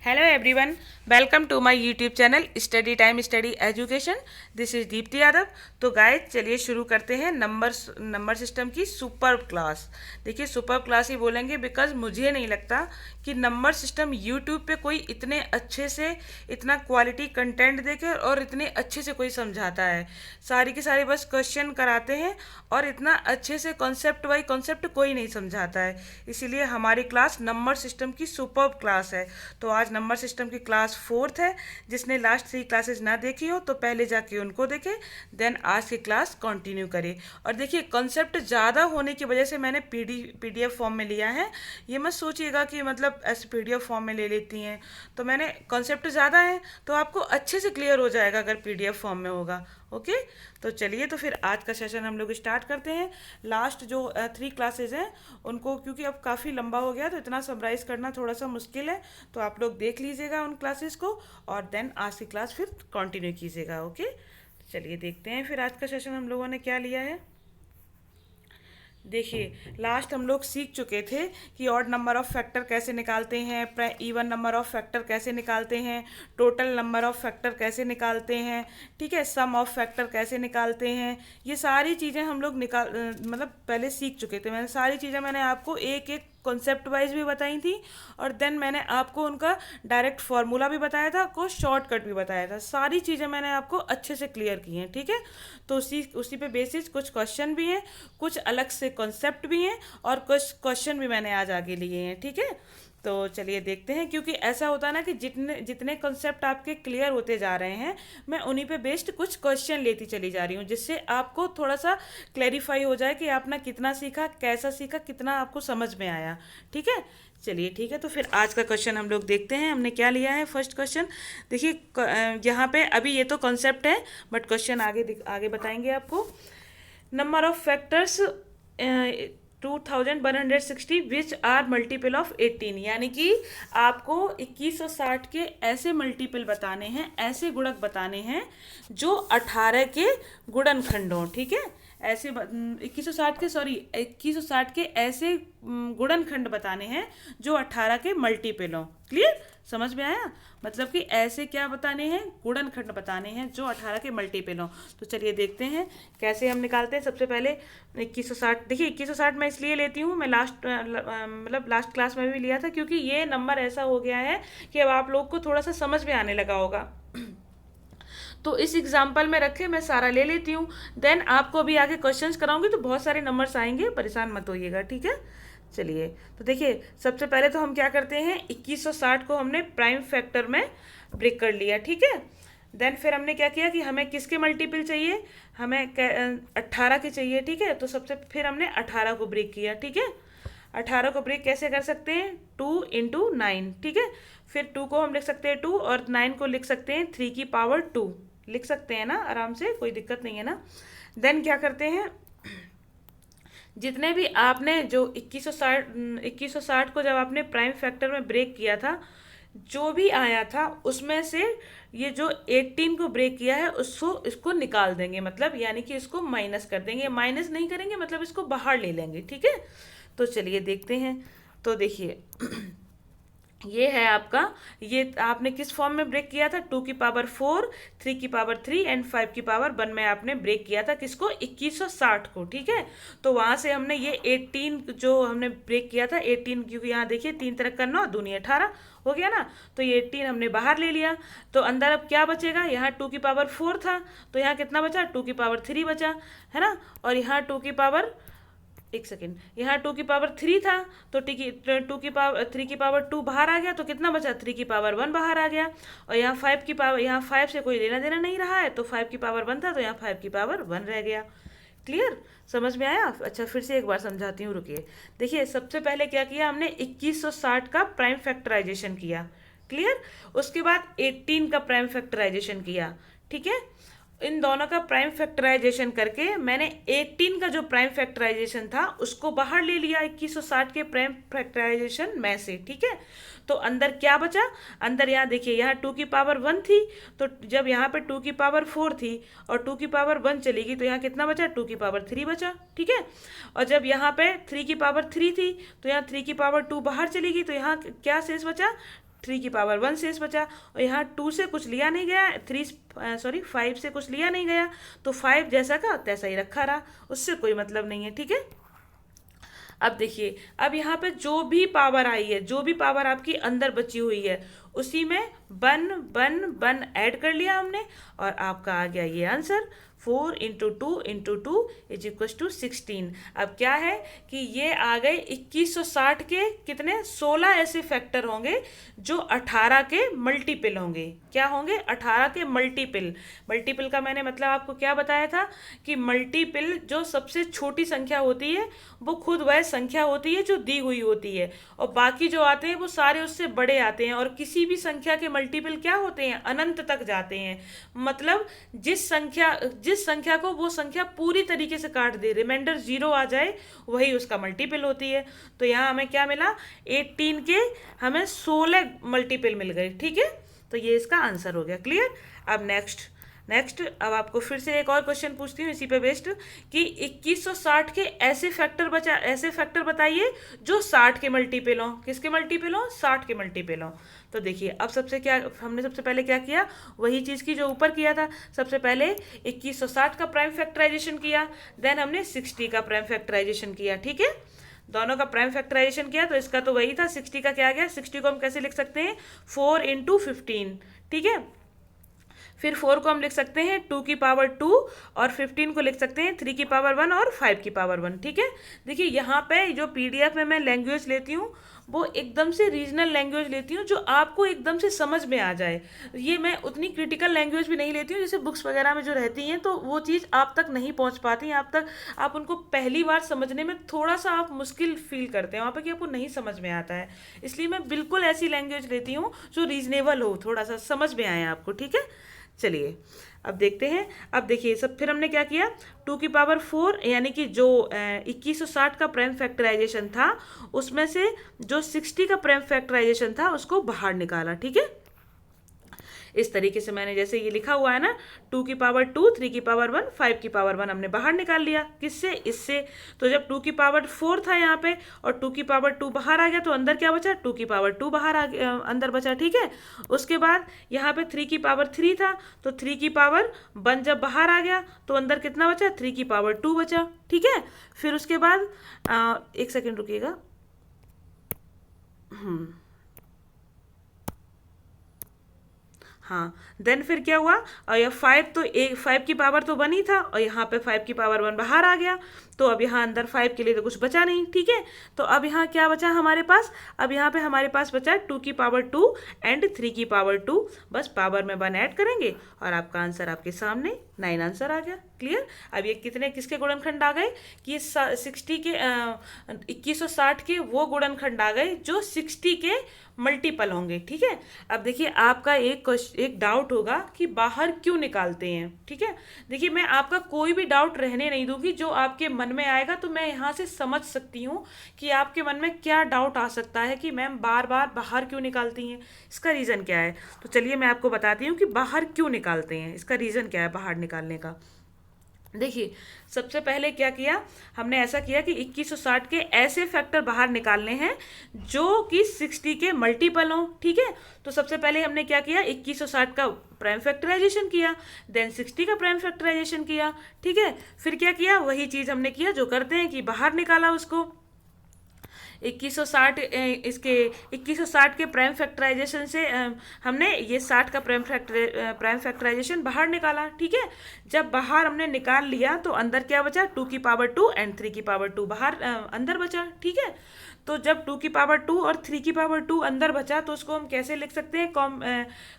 Hello everyone, welcome to my YouTube channel study time study education. This is Deepti Yadav. तो guys चलिए शुरू करते हैं नंबर सिस्टम की सुपर क्लास. देखिए सुपर क्लास ही बोलेंगे बिकॉज मुझे नहीं लगता कि नंबर सिस्टम YouTube पे कोई इतने अच्छे से इतना क्वालिटी कंटेंट देके और इतने अच्छे से कोई समझाता है. सारी की सारी बस क्वेश्चन कराते हैं और इतना अच्छे से कॉन्सेप्ट बाई कॉन्सेप्ट कोई नहीं समझाता है. इसीलिए हमारी क्लास नंबर सिस्टम की सुपर क्लास है. तो आज नंबर सिस्टम की क्लास 4th है. जिसने लास्ट 3 क्लासेस ना देखी हो तो पहले जाके उनको देखे, देन आज की क्लास कंटिन्यू करे. और देखिए कॉन्सेप्ट ज़्यादा होने की वजह से मैंने पीडीएफ फॉर्म में लिया है. ये मत सोचिएगा कि मतलब ऐसे पीडीएफ फॉर्म में ले लेती हैं. तो मैंने कॉन्सेप्ट ज़्यादा है तो आपको अच्छे से क्लियर हो जाएगा अगर पीडीएफ फॉर्म में होगा. ओके तो चलिए तो फिर आज का सेशन हम लोग स्टार्ट करते हैं. लास्ट जो 3 क्लासेज हैं उनको क्योंकि अब काफ़ी लंबा हो गया तो इतना समराइज करना थोड़ा सा मुश्किल है. तो आप लोग देख लीजिएगा उन क्लासेस को और देन आज की क्लास फिर कंटिन्यू कीजिएगा. ओके चलिए देखते हैं फिर आज का सेशन हम लोगों ने क्या लिया है. देखिए लास्ट हम लोग सीख चुके थे कि ऑड नंबर ऑफ फैक्टर कैसे निकालते हैं, इवन नंबर ऑफ फैक्टर कैसे निकालते हैं, टोटल नंबर ऑफ फैक्टर कैसे निकालते हैं, ठीक है, सम ऑफ फैक्टर कैसे निकालते हैं. ये सारी चीज़ें हम लोग मतलब पहले सीख चुके थे. मैंने सारी चीज़ें मैंने आपको एक एक कॉन्सेप्ट वाइज भी बताई थी और देन मैंने आपको उनका डायरेक्ट फार्मूला भी बताया था, को शॉर्टकट भी बताया था. सारी चीज़ें मैंने आपको अच्छे से क्लियर की हैं. ठीक है तो उसी पे बेसिस कुछ क्वेश्चन भी हैं, कुछ अलग से कॉन्सेप्ट भी हैं और कुछ क्वेश्चन भी मैंने आज आगे लिए हैं. ठीक है तो चलिए देखते हैं. क्योंकि ऐसा होता है ना कि जितने जितने कॉन्सेप्ट आपके क्लियर होते जा रहे हैं मैं उन्हीं पे बेस्ड कुछ क्वेश्चन लेती चली जा रही हूँ, जिससे आपको थोड़ा सा क्लैरिफाई हो जाए कि आपने कितना सीखा, कैसा सीखा, कितना आपको समझ में आया. ठीक है चलिए ठीक है. तो फिर आज का क्वेश्चन हम लोग देखते हैं हमने क्या लिया है. फर्स्ट क्वेश्चन देखिए यहाँ पे अभी ये तो कॉन्सेप्ट है बट क्वेश्चन आगे बताएंगे आपको. Number of factors 2160 which are multiple of 18. यानी कि आपको 2160 के ऐसे मल्टीपल बताने हैं, ऐसे गुणक बताने हैं जो 18 के गुणनखंड हों. ठीक है ऐसे 2160 के ऐसे गुणनखंड बताने हैं जो 18 के मल्टीपल हों. क्लियर समझ में आया. मतलब कि ऐसे क्या बताने हैं, गुणनखंड बताने हैं जो 18 के मल्टीपल हों. तो चलिए देखते हैं कैसे हम निकालते हैं. सबसे पहले 2160. देखिए 2160 मैं इसलिए लेती हूँ, मैं लास्ट क्लास में भी लिया था क्योंकि ये नंबर ऐसा हो गया है कि अब आप लोग को थोड़ा सा समझ में आने लगा होगा. तो इस एग्जाम्पल में रखे मैं सारा ले लेती हूँ, देन आपको अभी आगे क्वेश्चंस कराऊंगी तो बहुत सारे नंबर्स आएंगे, परेशान मत होइएगा. ठीक है चलिए तो देखिए सबसे पहले तो हम क्या करते हैं 2160 को हमने प्राइम फैक्टर में ब्रेक कर लिया. ठीक है देन फिर हमने क्या किया कि हमें किसके मल्टीपल चाहिए, हमें 18 के चाहिए. ठीक है तो सबसे फिर हमने 18 को ब्रेक किया. ठीक है 18 को ब्रेक कैसे कर सकते हैं, 2 × 9. ठीक है फिर 2 को हम लिख सकते हैं 2 और 9 को लिख सकते हैं 3 की पावर 2. लिख सकते हैं ना आराम से, कोई दिक्कत नहीं है ना. देन क्या करते हैं जितने भी आपने जो 2160 को जब आपने प्राइम फैक्टर में ब्रेक किया था जो भी आया था उसमें से ये जो 18 को ब्रेक किया है इसको निकाल देंगे. मतलब यानी कि इसको माइनस कर देंगे, माइनस नहीं करेंगे मतलब इसको बाहर ले लेंगे. ठीक है तो चलिए देखते हैं. तो देखिए ये है आपका, ये आपने किस फॉर्म में ब्रेक किया था, 2 की पावर 4, 3 की पावर 3 एंड 5 की पावर 1 में आपने ब्रेक किया था किसको, 2160 को. ठीक है तो वहाँ से हमने ये 18 जो हमने ब्रेक किया था 18, क्योंकि यहाँ देखिए 3 तरह का 9 दूनी 18 हो गया ना. तो ये 18 हमने बाहर ले लिया. तो अंदर अब क्या बचेगा, यहाँ 2 की पावर 4 था तो यहाँ कितना बचा, 2 की पावर 3 बचा है ना. और यहाँ 2 की पावर, एक सेकेंड, यहाँ 2 की पावर 3 था तो 2 की पावर 3 की पावर 2 बाहर आ गया तो कितना बचा, 3 की पावर 1 बाहर आ गया. और यहाँ 5 की पावर, यहाँ 5 से कोई लेना देना नहीं रहा है तो 5 की पावर 1 था तो यहाँ 5 की पावर 1 रह गया. क्लियर समझ में आया. अच्छा फिर से एक बार समझाती हूँ, रुकिए. देखिए सबसे पहले क्या किया हमने 2160 का प्राइम फैक्टराइजेशन किया. क्लियर उसके बाद 18 का प्राइम फैक्टराइजेशन किया. ठीक है इन दोनों का प्राइम फैक्टराइजेशन करके मैंने 18 का जो प्राइम फैक्टराइजेशन था उसको बाहर ले लिया 2160 के प्राइम फैक्टराइजेशन में से. ठीक है तो अंदर क्या बचा, अंदर यहाँ देखिए यहाँ 2 की पावर 1 थी तो जब यहाँ पे 2 की पावर 4 थी और 2 की पावर 1 चलेगी तो यहाँ कितना बचा, 2 की पावर 3 बचा. ठीक है और जब यहाँ पे 3 की पावर 3 थी तो यहाँ 3 की पावर 2 बाहर चलेगी तो यहाँ क्या शेष बचा, 3 की पावर 1 शेष बचा, और यहाँ 2 से कुछ लिया नहीं गया, 5 से कुछ लिया नहीं गया, तो 5 जैसा का तैसा ही रखा रहा, उससे कोई मतलब नहीं है। ठीक है, अब देखिए, अब यहाँ पे जो भी पावर आई है, जो भी पावर आपकी अंदर बची हुई है, उसी में 1 ऐड कर लिया हमने, और आपका आ गया ये answer 4 into 2 is equal to 16। अब क्या है कि ये आ गए 2160 के कितने 16 ऐसे फैक्टर होंगे जो 18 के मल्टीपल होंगे। क्या होंगे? 18 के मल्टीपल। मल्टीपल का मैंने मतलब आपको क्या बताया था कि मल्टीपल जो सबसे छोटी संख्या होती है वो खुद वह संख्या होती है जो दी हुई होती है, और बाकी जो आते हैं वो सारे उससे बड़े आते हैं, और किसी भी संख्या के मल्टीपल क्या होते हैं? अनंत तक जाते हैं। मतलब जिस संख्या को वो संख्या पूरी तरीके से काट दे, रिमाइंडर 0 आ जाए, वही उसका मल्टीपल होती है। तो यहाँ हमें क्या मिला? 18 के हमें 16 मल्टीपल मिल गए। ठीक है, तो ये इसका आंसर हो गया। क्लियर? अब नेक्स्ट अब आपको फिर से एक और क्वेश्चन पूछती हूँ इसी पे बेस्ड कि 2160 के ऐसे फैक्टर बताइए जो 60 के मल्टीपल हों। किसके मल्टीपल हों? 60 के मल्टीपल हों। तो देखिए, अब हमने सबसे पहले क्या किया? वही चीज़ की जो ऊपर किया था। सबसे पहले 2160 का प्राइम फैक्टराइजेशन किया, देन हमने 60 का प्राइम फैक्टराइजेशन किया। ठीक है, दोनों का प्राइम फैक्टराइजेशन किया, तो इसका तो वही था। 60 का क्या आ गया? 60 को हम कैसे लिख सकते हैं? 4 इंटू 15। ठीक है, फिर 4 को हम लिख सकते हैं 2 की पावर 2, और 15 को लिख सकते हैं 3 की पावर 1 और 5 की पावर 1। ठीक है, देखिए यहाँ पे जो PDF में मैं लैंग्वेज लेती हूँ वो एकदम से रीजनल लैंग्वेज लेती हूँ जो आपको एकदम से समझ में आ जाए। ये मैं उतनी क्रिटिकल लैंग्वेज भी नहीं लेती हूँ, जैसे बुक्स वगैरह में जो रहती हैं तो वो चीज़ आप तक नहीं पहुँच पाती, आप उनको पहली बार समझने में थोड़ा सा आप मुश्किल फील करते हैं वहाँ पर कि आपको नहीं समझ में आता है। इसलिए मैं बिल्कुल ऐसी लैंग्वेज लेती हूँ जो रीजनेबल हो, थोड़ा सा समझ में आए आपको। ठीक है, चलिए अब देखते हैं। अब देखिए, सब फिर हमने क्या किया? 2 की पावर 4 यानी कि जो 2160 का प्राइम फैक्टराइजेशन था उसमें से जो 60 का प्राइम फैक्टराइजेशन था उसको बाहर निकाला। ठीक है, इस तरीके से मैंने जैसे ये लिखा हुआ है ना, 2 की पावर 2, 3 की पावर 1, 5 की पावर 1 हमने बाहर निकाल लिया। किससे? इससे। तो जब 2 की पावर 4 था यहाँ पे और 2 की पावर 2 बाहर आ गया तो अंदर क्या बचा? 2 की पावर 2 बाहर आ गया, अंदर बचा। ठीक है, उसके बाद यहाँ पे 3 की पावर 3 था, तो 3 की पावर 1 जब बाहर आ गया तो अंदर कितना बचा? 3 की पावर 2 बचा। ठीक है, फिर उसके बाद एक सेकेंड रुकिएगा। हाँ, देन फिर क्या हुआ? और यह 5 की पावर तो 1 ही था, और यहाँ पे 5 की पावर 1 बाहर आ गया, तो अब यहाँ अंदर 5 के लिए तो कुछ बचा नहीं। ठीक है, तो अब यहाँ क्या बचा हमारे पास? अब यहाँ पे हमारे पास बचा 2 की पावर 2 एंड 3 की पावर 2। बस पावर में 1 ऐड करेंगे और आपका आंसर आपके सामने 9 आंसर आ गया। क्लियर? अब ये किसके गुणनखंड आ गए कि ये 2160 के वो गुणनखंड आ गए जो 60 के मल्टीपल होंगे। ठीक है, अब देखिए आपका एक डाउट होगा कि बाहर क्यों निकालते हैं। ठीक है, देखिए मैं आपका कोई भी डाउट रहने नहीं दूंगी, जो आपके मन में आएगा तो मैं यहाँ से समझ सकती हूँ कि आपके मन में क्या डाउट आ सकता है कि मैम बार बार बाहर क्यों निकालती हैं, इसका रीज़न क्या है। तो चलिए मैं आपको बताती हूँ कि बाहर क्यों निकालते हैं, इसका रीज़न क्या है बाहर निकालने का। देखिए, सबसे पहले क्या किया हमने? ऐसा किया कि 2160 के ऐसे फैक्टर बाहर निकालने हैं जो कि 60 के मल्टीपल हों। ठीक है, तो सबसे पहले हमने क्या किया? 2160 का प्राइम फैक्टराइजेशन किया, देन 60 का प्राइम फैक्टराइजेशन किया। ठीक है, फिर क्या किया? वही चीज़ हमने किया जो करते हैं कि बाहर निकाला उसको। 2160 के प्राइम फैक्टराइजेशन से हमने ये 60 का प्राइम फैक्टराइजेशन बाहर निकाला। ठीक है, जब बाहर हमने निकाल लिया तो अंदर क्या बचा? 2 की पावर 2 एंड 3 की पावर 2 बाहर अंदर बचा। ठीक है, तो जब 2 की पावर 2 और 3 की पावर 2 अंदर बचा तो उसको हम कैसे लिख सकते हैं?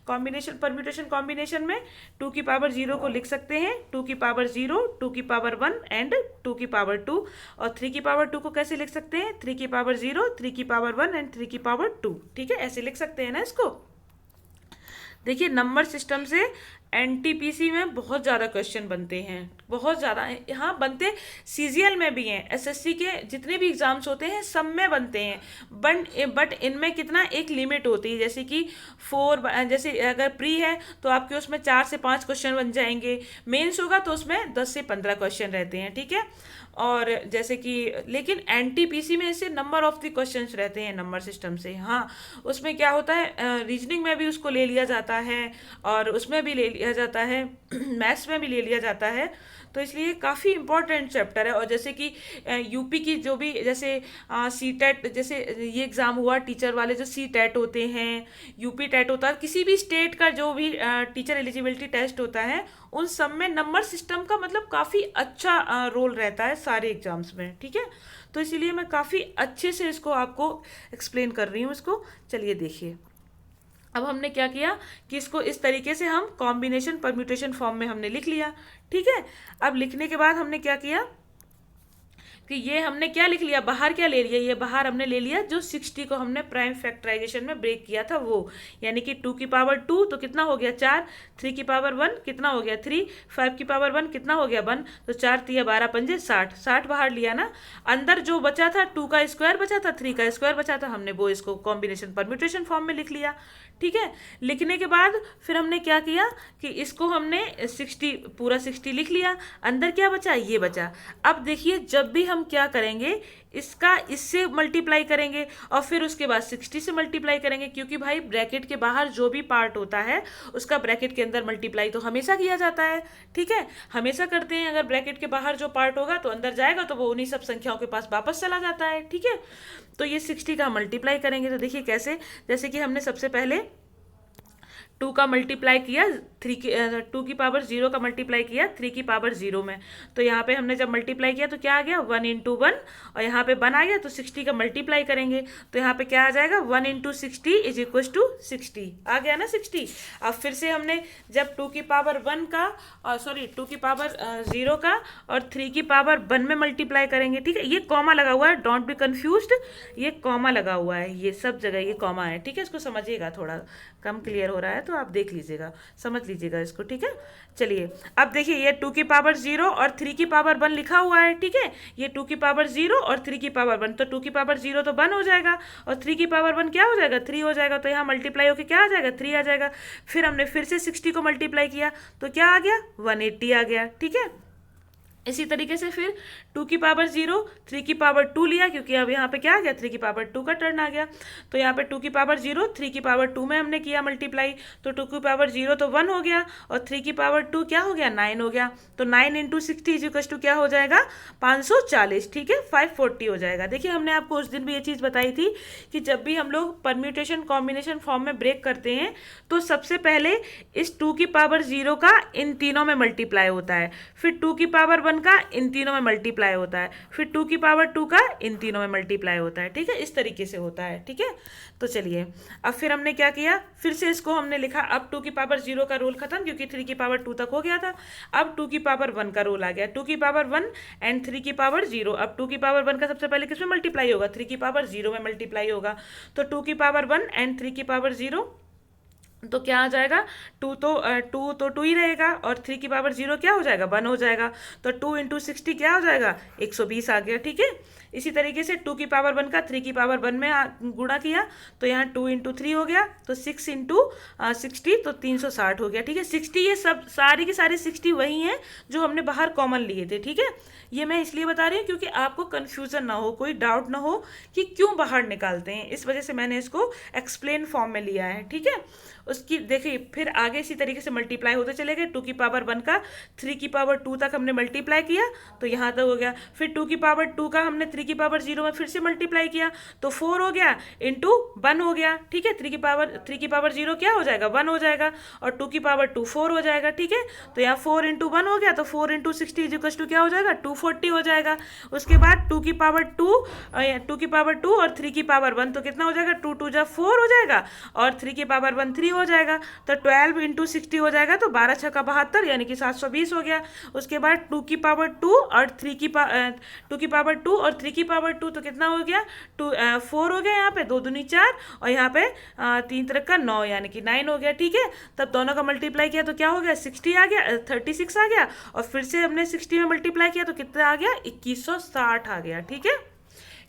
परम्यूटेशन कॉम्बिनेशन में 2 की पावर 0 को लिख सकते हैं 2 की पावर 0, 2 की पावर 1 एंड 2 की पावर 2, और 3 की पावर 2 को कैसे लिख सकते हैं? 3 की पावर 0, 3 की पावर 1 एंड 3 की पावर 2। ठीक है, ऐसे लिख सकते हैं ना इसको। देखिए, नंबर सिस्टम से एनटीपीसी में बहुत ज़्यादा क्वेश्चन बनते हैं, बहुत ज़्यादा। यहाँ बनते सीजीएल में भी हैं, एसएससी के जितने भी एग्जाम्स होते हैं सब में बनते हैं, बट इनमें कितना एक लिमिट होती है, जैसे कि 4, जैसे अगर प्री है तो आपके उसमें 4 से 5 क्वेश्चन बन जाएंगे, मेंस होगा तो उसमें 10 से 15 क्वेश्चन रहते हैं, ठीक है। और जैसे कि लेकिन एनटीपीसी में ऐसे नंबर ऑफ द क्वेश्चंस रहते हैं नंबर सिस्टम से। हाँ, उसमें क्या होता है, रीजनिंग में भी उसको ले लिया जाता है और उसमें भी ले लिया जाता है, मैथ्स में भी ले लिया जाता है, तो इसलिए काफ़ी इंपॉर्टेंट चैप्टर है। और जैसे कि यूपी की जो भी जैसे सी टेट, जैसे ये एग्ज़ाम हुआ टीचर वाले, जो सी टेट होते हैं, यूपी टेट होता है, किसी भी स्टेट का जो भी टीचर एलिजिबिलिटी टेस्ट होता है, उन सब में नंबर सिस्टम का मतलब काफ़ी अच्छा रोल रहता है सारे एग्जाम्स में, ठीक है। तो इसीलिए मैं काफ़ी अच्छे से इसको आपको एक्सप्लेन कर रही हूँ इसको। चलिए देखिए, अब हमने क्या किया कि इसको इस तरीके से हम कॉम्बिनेशन परम्यूटेशन फॉर्म में हमने लिख लिया, ठीक है। अब लिखने के बाद हमने क्या किया कि ये हमने क्या लिख लिया, बाहर क्या ले लिया, ये बाहर हमने ले लिया जो 60 को हमने प्राइम फैक्टराइजेशन में ब्रेक किया था वो, यानी कि 2 की पावर 2 तो कितना हो गया 4, 3 की पावर 1 कितना हो गया 3, 5 की पावर 1 कितना हो गया 1, तो 4 3 12 पंजे 60, 60 बाहर लिया ना। अंदर जो बचा था 2 का स्क्वायर बचा था, 3 का स्क्वायर बचा था, हमने वो इसको कॉम्बिनेशन परम्यूटेशन फॉर्म में लिख लिया, ठीक है। लिखने के बाद फिर हमने क्या किया कि इसको हमने 60 पूरा 60 लिख लिया, अंदर क्या बचा, ये बचा। अब देखिए, जब भी हम क्या करेंगे, इसका इससे मल्टीप्लाई करेंगे और फिर उसके बाद 60 से मल्टीप्लाई करेंगे, क्योंकि भाई ब्रैकेट के बाहर जो भी पार्ट होता है उसका ब्रैकेट के अंदर मल्टीप्लाई तो हमेशा किया जाता है, ठीक है, हमेशा करते हैं। अगर ब्रैकेट के बाहर जो पार्ट होगा तो अंदर जाएगा तो वो उन्हीं सब संख्याओं के पास वापस चला जाता है, ठीक है। तो ये 60 का मल्टीप्लाई करेंगे, तो देखिए कैसे, जैसे कि हमने सबसे पहले 2 का मल्टीप्लाई किया 2 की पावर 0 का मल्टीप्लाई किया 3 की पावर 0 में, तो यहाँ पे हमने जब मल्टीप्लाई किया तो क्या आ गया 1 इंटू 1, और यहाँ पे 1 आ गया, तो 60 का मल्टीप्लाई करेंगे तो यहाँ पे क्या आ जाएगा 1 इंटू 60 इज इक्वल टू 60, आ गया ना 60। अब फिर से हमने जब 2 की पावर 1 का और 2 की पावर 0 का और 3 की पावर 1 में मल्टीप्लाई करेंगे, ठीक है। ये कॉमा लगा हुआ है, डोंट बी कंफ्यूज्ड, ये कॉमा लगा हुआ है, ये सब जगह ये कॉमा है, ठीक है। इसको समझिएगा, थोड़ा कम क्लियर हो रहा है तो आप देख लीजिएगा, समझ लीजिएगा इसको, ठीक है। चलिए अब देखिए, ये 2 की पावर 0 और 3 की पावर 1 लिखा हुआ है, ठीक है। ये 2 की पावर 0 और 3 की पावर 1, तो 2 की पावर 0 तो 1 हो जाएगा और 3 की पावर 1 क्या हो जाएगा 3 हो जाएगा, तो यहाँ मल्टीप्लाई होकर क्या आ जाएगा 3 आ जाएगा। फिर हमने फिर से 60 को मल्टीप्लाई किया तो क्या आ गया 180 आ गया, ठीक है। इसी तरीके से फिर 2 की पावर 0 3 की पावर 2 लिया, क्योंकि अब यहाँ पे क्या आ गया 3 की पावर 2 का टर्न आ गया, तो यहाँ पे 2 की पावर 0 3 की पावर 2 में हमने किया मल्टीप्लाई, तो 2 की पावर 0 तो 1 हो गया और 3 की पावर 2 क्या हो गया 9 हो गया, तो 9 इंटू 60 इजिकल्स टू क्या हो जाएगा 540, ठीक है, 540 हो जाएगा। देखिए हमने आपको उस दिन भी ये चीज़ बताई थी कि जब भी हम लोग परम्यूटेशन कॉम्बिनेशन फॉर्म में ब्रेक करते हैं तो सबसे पहले इस 2 की पावर 0 का इन तीनों में मल्टीप्लाई होता है, फिर 2 की पावर 1 का इन तीनों में मल्टीप्लाई होता है, फिर 2 की पावर 2 का इन तीनों में मल्टीप्लाई होता है, ठीक है, इस तरीके से होता है, ठीक है। तो चलिए अब फिर हमने क्या किया, फिर से इसको हमने लिखा, अब 2 की पावर 0 का रोल खत्म, क्योंकि 3 की पावर 2 तक हो गया था, अब 2 की पावर 1 का रोल आ गया, 2 की पावर 1 एंड 3 की पावर 0। अब 2 की पावर 1 का सबसे पहले किसमें मल्टीप्लाई होगा 3 की पावर 0 में मल्टीप्लाई होगा, तो 2 की पावर 1 एंड 3 की पावर 0, तो क्या आ जाएगा 2 तो 2 ही रहेगा और 3 की पावर 0 क्या हो जाएगा 1 हो जाएगा, तो 2 इंटू 60 क्या हो जाएगा 120 आ गया, ठीक है। इसी तरीके से 2 की पावर 1 का 3 की पावर 1 में गुणा किया तो यहाँ 2 इंटू 3 हो गया, तो 6 इंटू 60 तो 360 हो गया, ठीक है। 60 ये सब सारी की सारी 60 वही हैं जो हमने बाहर कॉमन लिए थे, ठीक है। ये मैं इसलिए बता रही हूँ क्योंकि आपको कन्फ्यूज़न ना हो, कोई डाउट ना हो कि क्यों बाहर निकालते हैं, इस वजह से मैंने इसको एक्सप्लेन फॉर्म में लिया है, ठीक है। उसकी देखिए फिर आगे इसी तरीके से मल्टीप्लाई होते चले गए, 2 की पावर 1 का 3 की पावर 2 तक हमने मल्टीप्लाई किया तो यहाँ तक हो गया, फिर 2 की पावर 2 का हमने 3 की पावर 0 में फिर से मल्टीप्लाई किया तो 4 हो गया इंटू 1 हो गया, ठीक है। 3 की पावर 0 क्या हो जाएगा 1 हो जाएगा और 2 की पावर 2 4 हो जाएगा, ठीक है। तो यहाँ 4 इंटू 1 हो गया, तो 4 इंटू 60 इजिकल्स टू क्या हो जाएगा 240 हो जाएगा। उसके बाद 2 की पावर 2 और 3 की पावर 1 तो कितना हो जाएगा 2 2 जा 4 हो जाएगा और 3 की पावर 1 3 हो जाएगा, तो 12 इंटू 60 हो जाएगा, तो 12 छक्का 72 यानी कि 720 हो गया। उसके बाद 2 की पावर 2 और 3 की 2 की पावर 2 और 3 की पावर 2, तो कितना हो गया 4 हो गया, यहाँ पे 2 दूनी 4 और यहाँ पे 3 तरह का 9 यानी कि 9 हो गया। ठीक है, तब दोनों का मल्टीप्लाई किया तो क्या हो गया 60 आ गया, 36 आ गया, और फिर से हमने 60 में मल्टीप्लाई किया तो कितना आ गया 2160 आ गया। ठीक है,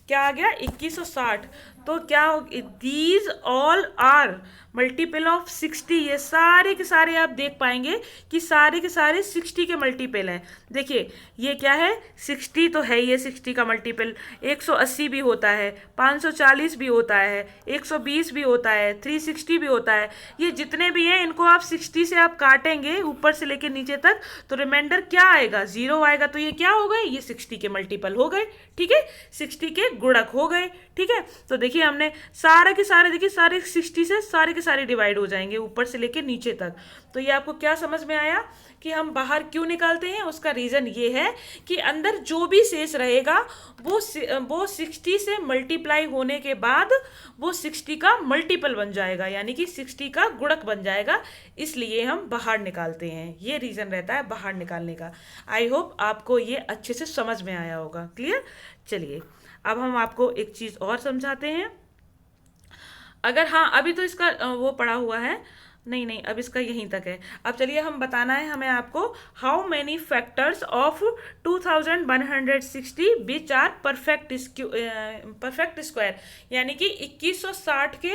क्या आ गया 2160। तो क्या हो, these all are multiple of 60। ये सारे के सारे आप देख पाएंगे कि सारे के सारे 60 के मल्टीपल हैं। देखिए ये क्या है 60 तो है, ये 60 का मल्टीपल 180 भी होता है, 540 भी होता है, 120 भी होता है, 360 भी होता है। ये जितने भी हैं इनको आप 60 से आप काटेंगे ऊपर से लेके नीचे तक, तो रिमाइंडर क्या आएगा 0 आएगा। तो ये क्या हो गए, ये 60 के मल्टीपल हो गए। ठीक है, 60 के गुणक हो गए। ठीक है, तो देखिए हमने सारे के सारे, देखिए सारे 60 से सारे के सारे डिवाइड हो जाएंगे ऊपर से लेके नीचे तक। तो ये आपको क्या समझ में आया कि हम बाहर क्यों निकालते हैं? उसका रीजन ये है कि अंदर जो भी शेष रहेगा वो 60 से मल्टीप्लाई होने के बाद वो 60 का मल्टीपल बन जाएगा, यानी कि 60 का गुणक बन जाएगा, इसलिए हम बाहर निकालते हैं। ये रीजन रहता है बाहर निकालने का। आई होप आपको ये अच्छे से समझ में आया होगा। क्लियर? चलिए अब हम आपको एक चीज और समझाते हैं। अगर हाँ अभी तो इसका वो पड़ा हुआ है, नहीं अब इसका यहीं तक है। अब चलिए हम बताना है हमें आपको how many factors of 2160 which are perfect square, यानी कि 2160 के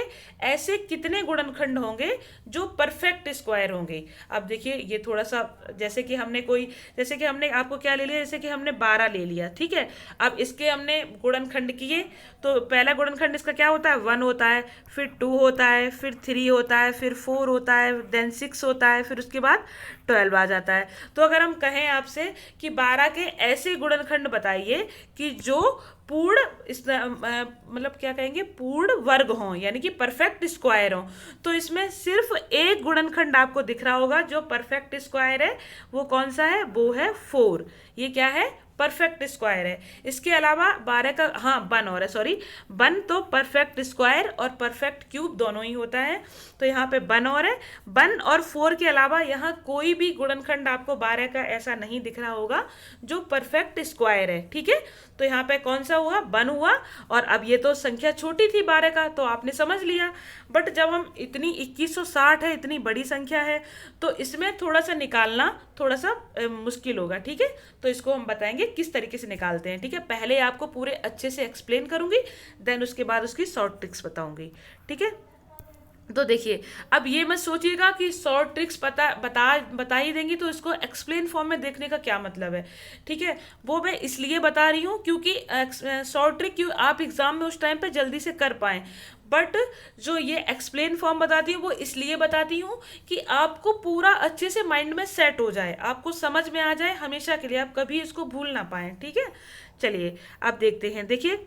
ऐसे कितने गुणनखंड होंगे जो परफेक्ट स्क्वायर होंगे। अब देखिए ये थोड़ा सा जैसे कि हमने आपको क्या ले लिया, जैसे कि हमने 12 ले लिया। ठीक है, अब इसके हमने गुणनखंड किए, तो पहला गुणनखंड इसका क्या होता है 1 होता है, फिर 2 होता है, फिर 3 होता है, फिर 4 होता है, देन 6 होता है, फिर उसके बाद 12 आ जाता है। तो अगर हम कहें आपसे कि 12 के ऐसे गुणनखंड बताइए कि जो पूर्ण मतलब क्या कहेंगे पूर्ण वर्ग हों, यानी कि परफेक्ट स्क्वायर हों, तो इसमें सिर्फ एक गुणनखंड आपको दिख रहा होगा जो परफेक्ट स्क्वायर है। वो कौन सा है? वो है 4। ये क्या है? परफेक्ट स्क्वायर है। इसके अलावा 12 का बन और है, सॉरी बन तो परफेक्ट स्क्वायर और परफेक्ट क्यूब दोनों ही होता है, तो यहाँ पे बन और है। बन और 4 के अलावा यहाँ कोई भी गुणनखंड आपको 12 का ऐसा नहीं दिख रहा होगा जो परफेक्ट स्क्वायर है। ठीक है, तो यहाँ पे कौन सा हुआ? बन हुआ। और अब ये तो संख्या छोटी थी 12 का, तो आपने समझ लिया, बट जब हम इतनी 2160 है, इतनी बड़ी संख्या है, तो इसमें थोड़ा सा निकालना थोड़ा सा मुश्किल होगा। ठीक है, तो इसको हम बताएंगे किस तरीके से निकालते हैं। ठीक है, पहले आपको पूरे अच्छे से एक्सप्लेन करूंगी, देन उसके बाद उसकी शॉर्ट ट्रिक्स बताऊंगी। ठीक है, तो देखिए अब ये मत सोचिएगा कि शॉर्ट ट्रिक्स बता ही देंगी तो इसको एक्सप्लेन फॉर्म में देखने का क्या मतलब है। ठीक है, वो मैं इसलिए बता रही हूँ क्योंकि शॉर्ट ट्रिक क्यों आप एग्जाम में उस टाइम पे जल्दी से कर पाएं, बट जो ये एक्सप्लेन फॉर्म बताती हूँ वो इसलिए बताती हूँ कि आपको पूरा अच्छे से माइंड में सेट हो जाए, आपको समझ में आ जाए हमेशा के लिए, आप कभी इसको भूल ना पाए। ठीक है, चलिए अब देखते हैं। देखिए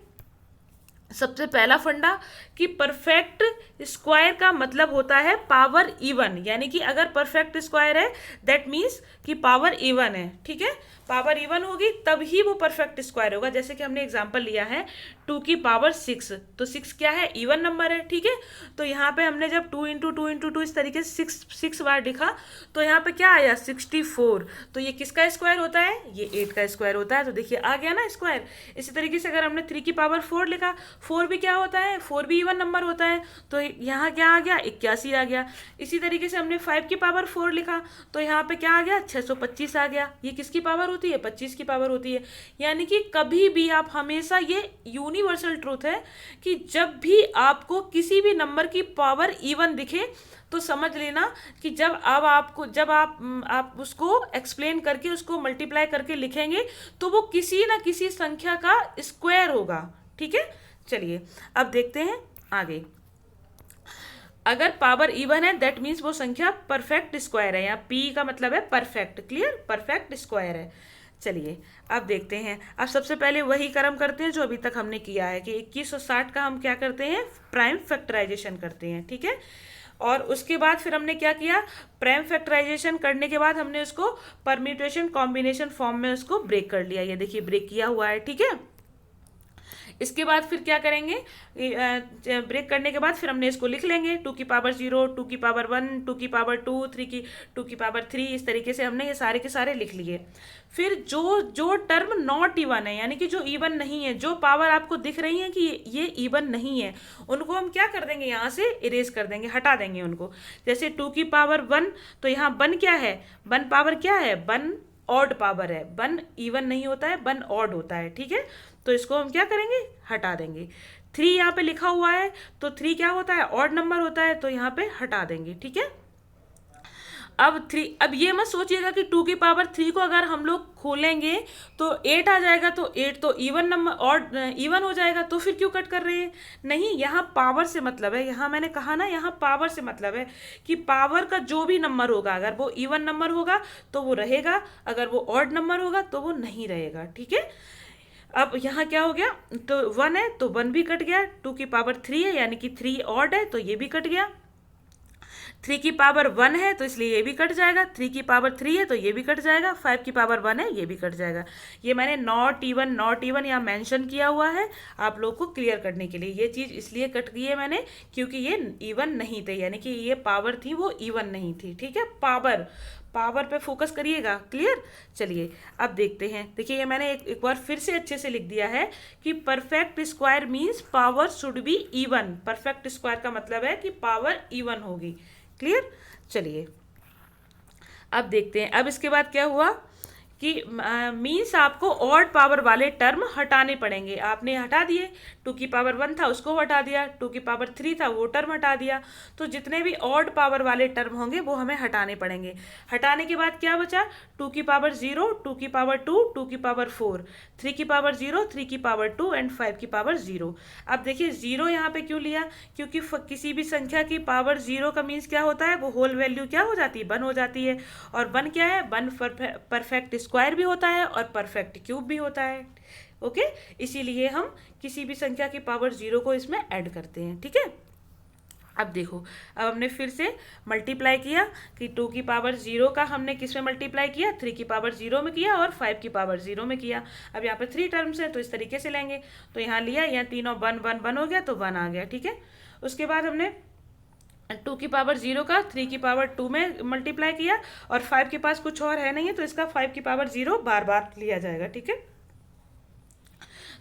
सबसे पहला फंडा कि परफेक्ट स्क्वायर का मतलब होता है पावर इवन, यानी कि अगर परफेक्ट स्क्वायर है दैट मीन्स कि पावर इवन है। ठीक है, पावर इवन होगी तभी वो परफेक्ट स्क्वायर होगा। जैसे कि हमने एग्जांपल लिया है 2 की पावर 6, तो 6 क्या है? इवन नंबर है। ठीक है, तो यहाँ पे हमने जब 2 इंटू 2 इंटू 2 इस तरीके से 6 बार लिखा तो यहाँ पे क्या आया 64। तो ये किसका स्क्वायर होता है? ये 8 का स्क्वायर होता है। तो देखिए आ गया ना स्क्वायर। इसी तरीके से अगर हमने 3 की पावर 4 लिखा, 4 भी क्या होता है? 4 भी इवन नंबर होता है, तो यहाँ क्या आ गया 81 आ गया। इसी तरीके से हमने 5 की पावर 4 लिखा तो यहाँ पे क्या आ गया 625 आ गया। ये किसकी पावर होती है? 25 की पावर होती है। यानी कि कभी भी आप हमेशा, ये यूनिवर्सल ट्रूथ है कि जब भी आपको किसी भी नंबर की पावर इवन दिखे तो समझ लेना कि जब आप उसको एक्सप्लेन करके उसको मल्टीप्लाई करके लिखेंगे तो वो किसी ना किसी संख्या का स्क्वायर होगा। ठीक है, चलिए अब देखते हैं आगे। अगर पावर इवन है दैट मीन्स वो संख्या परफेक्ट स्क्वायर है, या पी का मतलब है परफेक्ट। क्लियर? परफेक्ट स्क्वायर है। चलिए अब देखते हैं। अब सबसे पहले वही कर्म करते हैं जो अभी तक हमने किया है कि 2160 का हम क्या करते हैं? प्राइम फैक्टराइजेशन करते हैं। ठीक है, और उसके बाद फिर हमने क्या किया? प्राइम फैक्टराइजेशन करने के बाद हमने उसको परम्यूटेशन कॉम्बिनेशन फॉर्म में उसको ब्रेक कर लिया। ये देखिए ब्रेक किया हुआ है। ठीक है, इसके बाद फिर क्या करेंगे, ब्रेक करने के बाद फिर हमने इसको लिख लेंगे 2 की पावर 0, 2 की पावर 1, 2 की पावर 2, 2 की पावर 3, इस तरीके से हमने ये सारे के सारे लिख लिए। फिर जो जो टर्म नॉट इवन है, यानी कि जो इवन नहीं है, जो पावर आपको दिख रही है कि ये इवन नहीं है, उनको हम क्या कर देंगे, यहाँ से इरेज कर देंगे, हटा देंगे उनको। जैसे 2 की पावर 1, तो यहाँ 1 क्या है, 1 पावर क्या है, 1 ऑड पावर है, 1 इवन नहीं होता है, 1 ऑड होता है, ठीक है। तो इसको हम क्या करेंगे, हटा देंगे। 3 यहाँ पे लिखा हुआ है, तो 3 क्या होता है, ऑड नंबर होता है, तो यहाँ पे हटा देंगे, ठीक है। अब ये मत सोचिएगा कि 2 की पावर 3 को अगर हम लोग खोलेंगे तो 8 आ जाएगा, तो 8 तो इवन नंबर और इवन हो जाएगा, तो फिर क्यों कट कर रहे हैं। नहीं, यहाँ पावर से मतलब है, यहाँ मैंने कहा ना, यहाँ पावर से मतलब है कि पावर का जो भी नंबर होगा, अगर वो इवन नंबर होगा तो वो रहेगा, अगर वो ऑड नंबर होगा तो वो नहीं रहेगा, ठीक है। अब यहाँ क्या हो गया, तो 1 है तो 1 भी कट गया, 2 की पावर 3 है यानी कि 3 ऑड है तो ये भी कट गया, 3 की पावर 1 है तो इसलिए ये भी कट जाएगा, 3 की पावर 3 है तो ये भी कट जाएगा, 5 की पावर 1 है ये भी कट जाएगा। ये मैंने नॉट इवन यहाँ मेंशन किया हुआ है आप लोग को क्लियर करने के लिए। ये चीज़ इसलिए कट गई है मैंने क्योंकि ये इवन नहीं थे, यानी कि ये पावर थी वो इवन नहीं थी, ठीक है। पावर पे फोकस करिएगा, क्लियर। चलिए अब देखते हैं, देखिए ये मैंने एक बार फिर से अच्छे से लिख दिया है कि perfect square means power should be even. Perfect square का मतलब है कि पावर इवन होगी, क्लियर। चलिए अब देखते हैं, अब इसके बाद क्या हुआ कि मीन्स आपको ऑड पावर वाले टर्म हटाने पड़ेंगे। आपने हटा दिए, 2 की पावर 1 था उसको हटा दिया, 2 की पावर 3 था वो टर्म हटा दिया, तो जितने भी ऑड पावर वाले टर्म होंगे वो हमें हटाने पड़ेंगे। हटाने के बाद क्या बचा, 2 की पावर 0, 2 की पावर 2, 2 की पावर 4, 3 की पावर 0, 3 की पावर 2 एंड 5 की पावर 0। अब देखिए 0 यहाँ पे क्यों लिया, क्योंकि किसी भी संख्या की पावर 0 का मीन्स क्या होता है, वो होल वैल्यू क्या हो जाती है, 1 हो जाती है। और 1 क्या है, 1 परफेक्ट स्क्वायर भी होता है और परफेक्ट क्यूब भी होता है, ओके। इसीलिए हम किसी भी संख्या की पावर 0 को इसमें ऐड करते हैं, ठीक है। अब देखो, अब हमने फिर से मल्टीप्लाई किया कि 2 की पावर 0 का हमने किस में मल्टीप्लाई किया, 3 की पावर 0 में किया और 5 की पावर 0 में किया। अब यहाँ पे 3 टर्म्स है तो इस तरीके से लेंगे, तो यहाँ लिया, यहाँ तीनों 1 1 1 हो गया तो 1 आ गया, ठीक है। उसके बाद हमने 2 की पावर 0 का 3 की पावर 2 में मल्टीप्लाई किया और 5 के पास कुछ और है नहीं है तो इसका 5 की पावर 0 बार बार लिया जाएगा, ठीक है।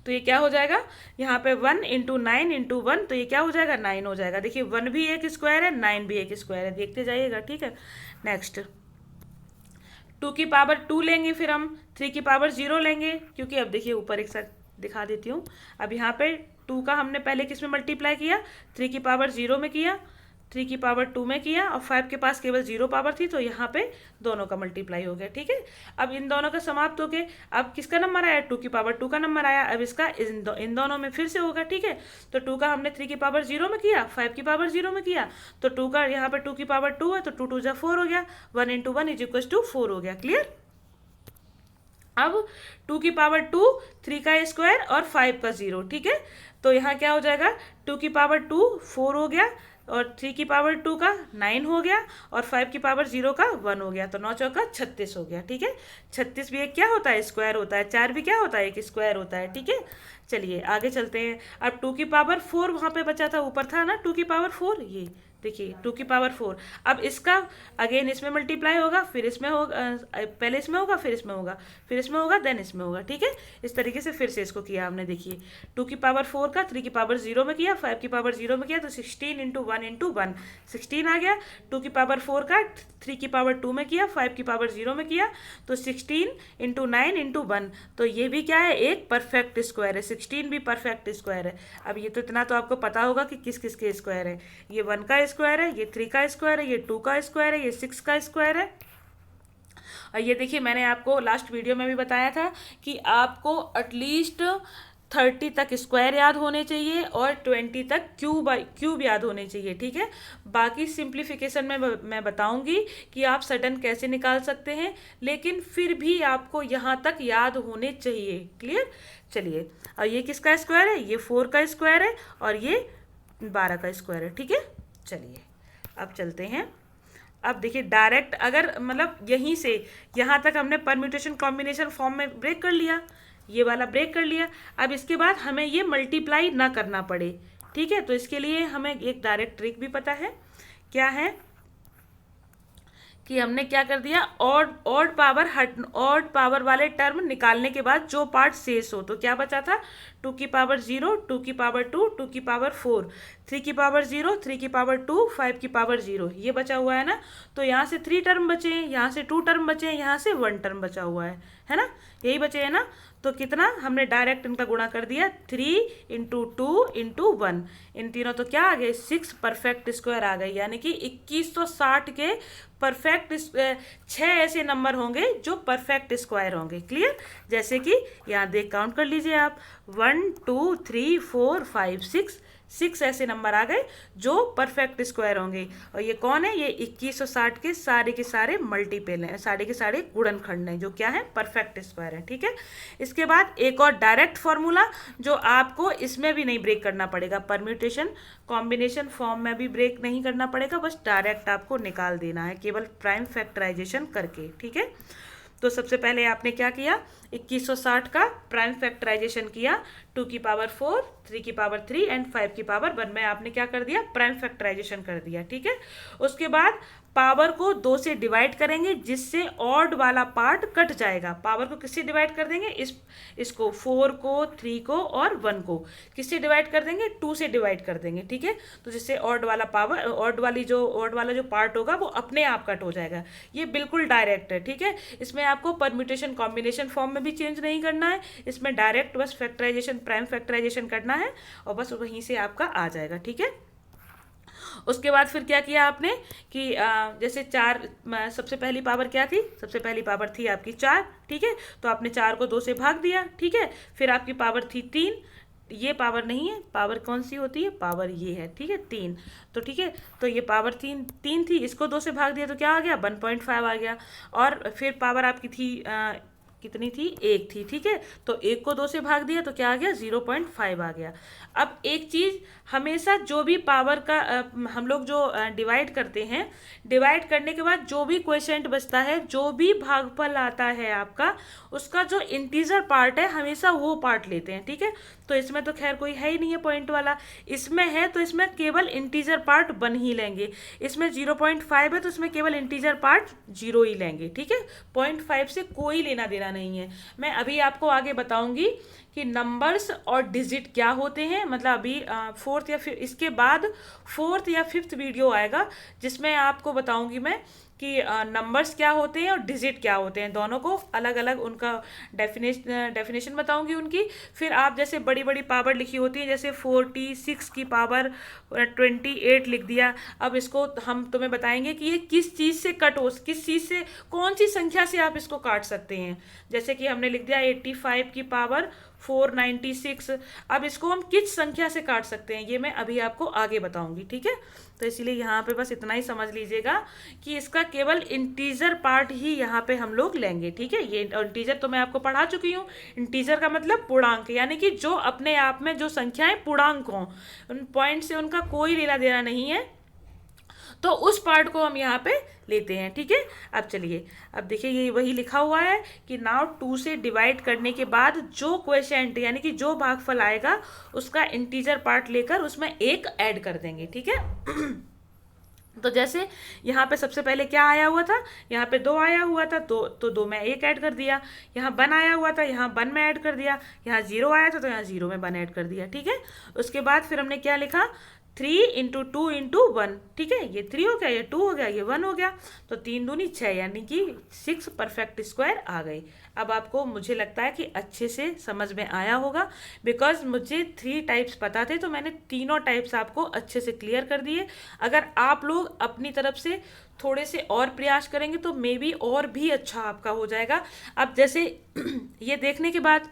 तो ये क्या हो जाएगा, यहाँ पे 1 × 9 × 1, तो ये क्या हो जाएगा, 9 हो जाएगा। देखिए 1 भी एक स्क्वायर है, 9 भी एक स्क्वायर है, देखते जाइएगा, ठीक है। नेक्स्ट 2 की पावर 2 लेंगे, फिर हम 3 की पावर 0 लेंगे, क्योंकि अब देखिए ऊपर एक साथ दिखा देती हूँ। अब यहाँ पे 2 का हमने पहले किस में मल्टीप्लाई किया, 3 की पावर 0 में किया, 3 की पावर 2 में किया और 5 के पास केवल 0 पावर थी तो यहाँ पे दोनों का मल्टीप्लाई हो गया, ठीक है। अब इन दोनों का समाप्त हो गए, अब किसका नंबर आया, 2 की पावर 2 का नंबर आया। अब इसका इन दोनों में फिर से होगा, ठीक है। तो 2 का हमने 3 की पावर 0 में किया, 5 की पावर 0 में किया, तो 2 का यहाँ पे 2 की पावर 2 है तो 2 2 जा 4 हो गया, 1 × 1 = 4 हो गया, क्लियर। अब 2 की पावर 2, 3 का स्क्वायर और 5 का 0, ठीक है। तो यहाँ क्या हो जाएगा, 2 की पावर 2 4 हो गया और 3 की पावर 2 का 9 हो गया और 5 की पावर 0 का 1 हो गया, तो 9 चौका 36 हो गया, ठीक है। 36 भी एक क्या होता है, स्क्वायर होता है, 4 भी क्या होता है, एक स्क्वायर होता है, ठीक है। चलिए आगे चलते हैं। अब 2 की पावर 4 वहाँ पे बचा था, ऊपर था ना 2 की पावर 4, ये देखिए 2 की पावर 4। अब इसका अगेन इसमें मल्टीप्लाई होगा, फिर इसमें होगा, पहले इसमें होगा, फिर इसमें होगा, फिर इसमें होगा, देन इसमें होगा, ठीक है। इस तरीके से फिर से इसको किया हमने। देखिए 2 की पावर 4 का 3 की पावर 0 में किया, 5 की पावर 0 में किया, तो 16 × 1 × 1 16 आ गया। 2 की पावर 4 का 3 की पावर 2 में किया, 5 की पावर 0 में किया, तो 16 × 9 × 1, तो ये भी क्या है, एक परफेक्ट स्क्वायर है, 16 भी परफेक्ट स्क्वायर है। अब ये तो इतना तो आपको पता होगा कि किस किस के स्क्वायर है, ये 1 का स्क्वायर है, ये 3 का स्क्वायर है, ये 2 का स्क्वायर है, ये 6 का स्क्वायर है। और ये देखिए मैंने आपको लास्ट वीडियो में भी बताया था कि आपको एटलीस्ट 30 तक स्क्वायर याद होने चाहिए और 20 तक क्यूब याद होने चाहिए, ठीक है। बाकी सिंप्लीफिकेशन में मैं बताऊंगी कि आप सडन कैसे निकाल सकते हैं, लेकिन फिर भी आपको यहाँ तक याद होने चाहिए, क्लियर। चलिए और ये किसका स्क्वायर है, ये 4 का स्क्वायर है और ये 12 का स्क्वायर है, ठीक है। चलिए अब चलते हैं। अब देखिए डायरेक्ट अगर मतलब यहीं से यहाँ तक हमने परम्यूटेशन कॉम्बिनेशन फॉर्म में ब्रेक कर लिया, ये वाला ब्रेक कर लिया। अब इसके बाद हमें ये मल्टीप्लाई ना करना पड़े, ठीक है, तो इसके लिए हमें एक डायरेक्ट ट्रिक भी पता है। क्या है कि हमने क्या कर दिया, ऑड पावर वाले टर्म निकालने के बाद जो पार्ट शेष हो, तो क्या बचा था, 2 की पावर 0, 2 की पावर 2, 2 की पावर 4, 3 की पावर 0, 3 की पावर 2, 5 की पावर 0, ये बचा हुआ है ना। तो यहाँ से 3 टर्म बचे हैं, यहाँ से 2 टर्म बचे हैं, यहाँ से 1 टर्म बचा हुआ है ना, यही बचे हैं ना। तो कितना हमने डायरेक्ट इनका गुणा कर दिया, 3 इंटू 2 इंटू 1, इन तीनों तो क्या आ गए, 6 परफेक्ट स्क्वायर आ गए, यानी कि 2160 के परफेक्ट 6 ऐसे नंबर होंगे जो परफेक्ट स्क्वायर होंगे। क्लियर, जैसे कि यहाँ देख काउंट कर लीजिए आप, 1 2 3 4 5 6 ऐसे नंबर आ गए जो परफेक्ट स्क्वायर होंगे। और ये कौन है, ये 2160 के सारे मल्टीपल हैं, सारे के सारे गुणनखंड हैं जो क्या है, परफेक्ट स्क्वायर है। ठीक है, इसके बाद एक और डायरेक्ट फॉर्मूला जो आपको इसमें भी नहीं ब्रेक करना पड़ेगा, परम्यूटेशन कॉम्बिनेशन फॉर्म में भी ब्रेक नहीं करना पड़ेगा, बस डायरेक्ट आपको निकाल देना है केवल प्राइम फैक्टराइजेशन करके। ठीक है, तो सबसे पहले आपने क्या किया, 2160 का प्राइम फैक्टराइजेशन किया, 2 की पावर 4, 3 की पावर 3 एंड 5 की पावर 1 में आपने क्या कर दिया, प्राइम फैक्टराइजेशन कर दिया। ठीक है, उसके बाद पावर को 2 से डिवाइड करेंगे जिससे ऑड वाला पार्ट कट जाएगा। पावर को किससे डिवाइड कर देंगे, इसको 4 को, 3 को और 1 को किससे डिवाइड कर देंगे, 2 से डिवाइड कर देंगे। ठीक है, तो जिससे ऑड वाला जो पार्ट होगा वो अपने आप कट हो जाएगा। ये बिल्कुल डायरेक्ट है। ठीक है, इसमें आपको परम्यूटेशन कॉम्बिनेशन फॉर्म में भी चेंज नहीं करना है, इसमें डायरेक्ट बस फैक्टराइजेशन प्राइम फैक्टराइजेशन करना है और बस वहीं से आपका आ जाएगा। ठीक है, उसके बाद फिर क्या किया आपने कि जैसे 4, सबसे पहली पावर क्या थी, सबसे पहली पावर थी आपकी 4। ठीक है, तो आपने 4 को 2 से भाग दिया। ठीक है, फिर आपकी पावर थी 3, ये पावर नहीं है, पावर कौन सी होती है, पावर ये है। ठीक है, 3, तो ठीक है, तो ये पावर 3 थी, इसको 2 से भाग दिया तो क्या आ गया, 1.5 आ गया। और फिर पावर आपकी थी कितनी थी, 1 थी। ठीक है, तो 1 को 2 से भाग दिया तो क्या आ गया, 0.5 आ गया। अब एक चीज़, हमेशा जो भी पावर का हम लोग जो डिवाइड करते हैं, डिवाइड करने के बाद जो भी क्वोशिएंट बचता है, जो भी भागफल आता है आपका, उसका जो इंटीजर पार्ट है हमेशा वो पार्ट लेते हैं। ठीक है, तो इसमें तो खैर कोई है ही नहीं है पॉइंट वाला, इसमें है तो इसमें केवल इंटीजर पार्ट 1 ही लेंगे। इसमें 0.5 है तो इसमें केवल इंटीजर पार्ट 0 ही लेंगे। ठीक है, 0.5 से कोई लेना देना नहीं है। मैं अभी आपको आगे बताऊंगी कि नंबर्स और डिजिट क्या होते हैं, मतलब अभी फोर्थ या फिर इसके बाद 4th या 5th वीडियो आएगा जिसमें आपको बताऊंगी मैं कि नंबर्स क्या होते हैं और डिजिट क्या होते हैं, दोनों को अलग अलग उनका डेफिनेशन बताऊंगी उनकी। फिर आप जैसे बड़ी बड़ी पावर लिखी होती है, जैसे 46 की पावर 28 लिख दिया, अब इसको हम तुम्हें बताएंगे कि ये किस चीज़ से कट हो, किस चीज़ से, कौन सी संख्या से आप इसको काट सकते हैं। जैसे कि हमने लिख दिया 85 की पावर 496, अब इसको हम किस संख्या से काट सकते हैं ये मैं अभी आपको आगे बताऊंगी। ठीक है, तो इसीलिए यहाँ पे बस इतना ही समझ लीजिएगा कि इसका केवल इंटीजर पार्ट ही यहाँ पे हम लोग लेंगे। ठीक है, ये इंटीजर तो मैं आपको पढ़ा चुकी हूँ, इंटीजर का मतलब पूर्णांक, यानी कि जो अपने आप में जो संख्याएं पूर्णांक हों, उन पॉइंट से उनका कोई लेना देना नहीं है, तो उस पार्ट को हम यहाँ पे लेते हैं। ठीक है, अब चलिए, अब देखिए ये वही लिखा हुआ है कि नाउ 2 से डिवाइड करने के बाद जो क्वोशिएंट यानी कि जो भागफल आएगा उसका इंटीजर पार्ट लेकर उसमें 1 ऐड कर देंगे। ठीक है, तो जैसे यहाँ पे सबसे पहले क्या आया हुआ था, यहाँ पे 2 आया हुआ था, तो 2 में 1 ऐड कर दिया। यहाँ 1 आया हुआ था, यहाँ 1 में ऐड कर दिया। यहाँ 0 आया था तो यहाँ 0 में 1 ऐड कर दिया। ठीक है, उसके बाद फिर हमने क्या लिखा, 3 इंटू 2 इंटू 1। ठीक है, ये 3 हो गया, ये 2 हो गया, ये 1 हो गया, तो 3 दूनी 6 यानी कि 6 परफेक्ट स्क्वायर आ गई। अब आपको मुझे लगता है कि अच्छे से समझ में आया होगा, बिकॉज मुझे 3 टाइप्स पता थे तो मैंने तीनों टाइप्स आपको अच्छे से क्लियर कर दिए। अगर आप लोग अपनी तरफ से थोड़े से और प्रयास करेंगे तो मे बी और भी अच्छा आपका हो जाएगा। अब जैसे ये देखने के बाद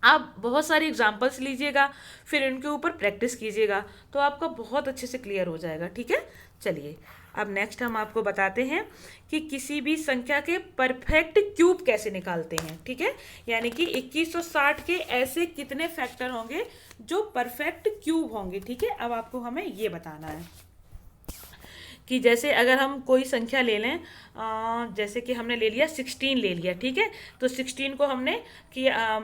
आप बहुत सारी एग्जाम्पल्स लीजिएगा, फिर इनके ऊपर प्रैक्टिस कीजिएगा तो आपका बहुत अच्छे से क्लियर हो जाएगा। ठीक है, चलिए अब नेक्स्ट हम आपको बताते हैं कि किसी भी संख्या के परफेक्ट क्यूब कैसे निकालते हैं। ठीक है, यानी कि 2160 के ऐसे कितने फैक्टर होंगे जो परफेक्ट क्यूब होंगे। ठीक है, अब आपको हमें ये बताना है कि जैसे अगर हम कोई संख्या ले लें, जैसे कि हमने ले लिया 16 ले लिया, ठीक है। तो 16 को हमने किया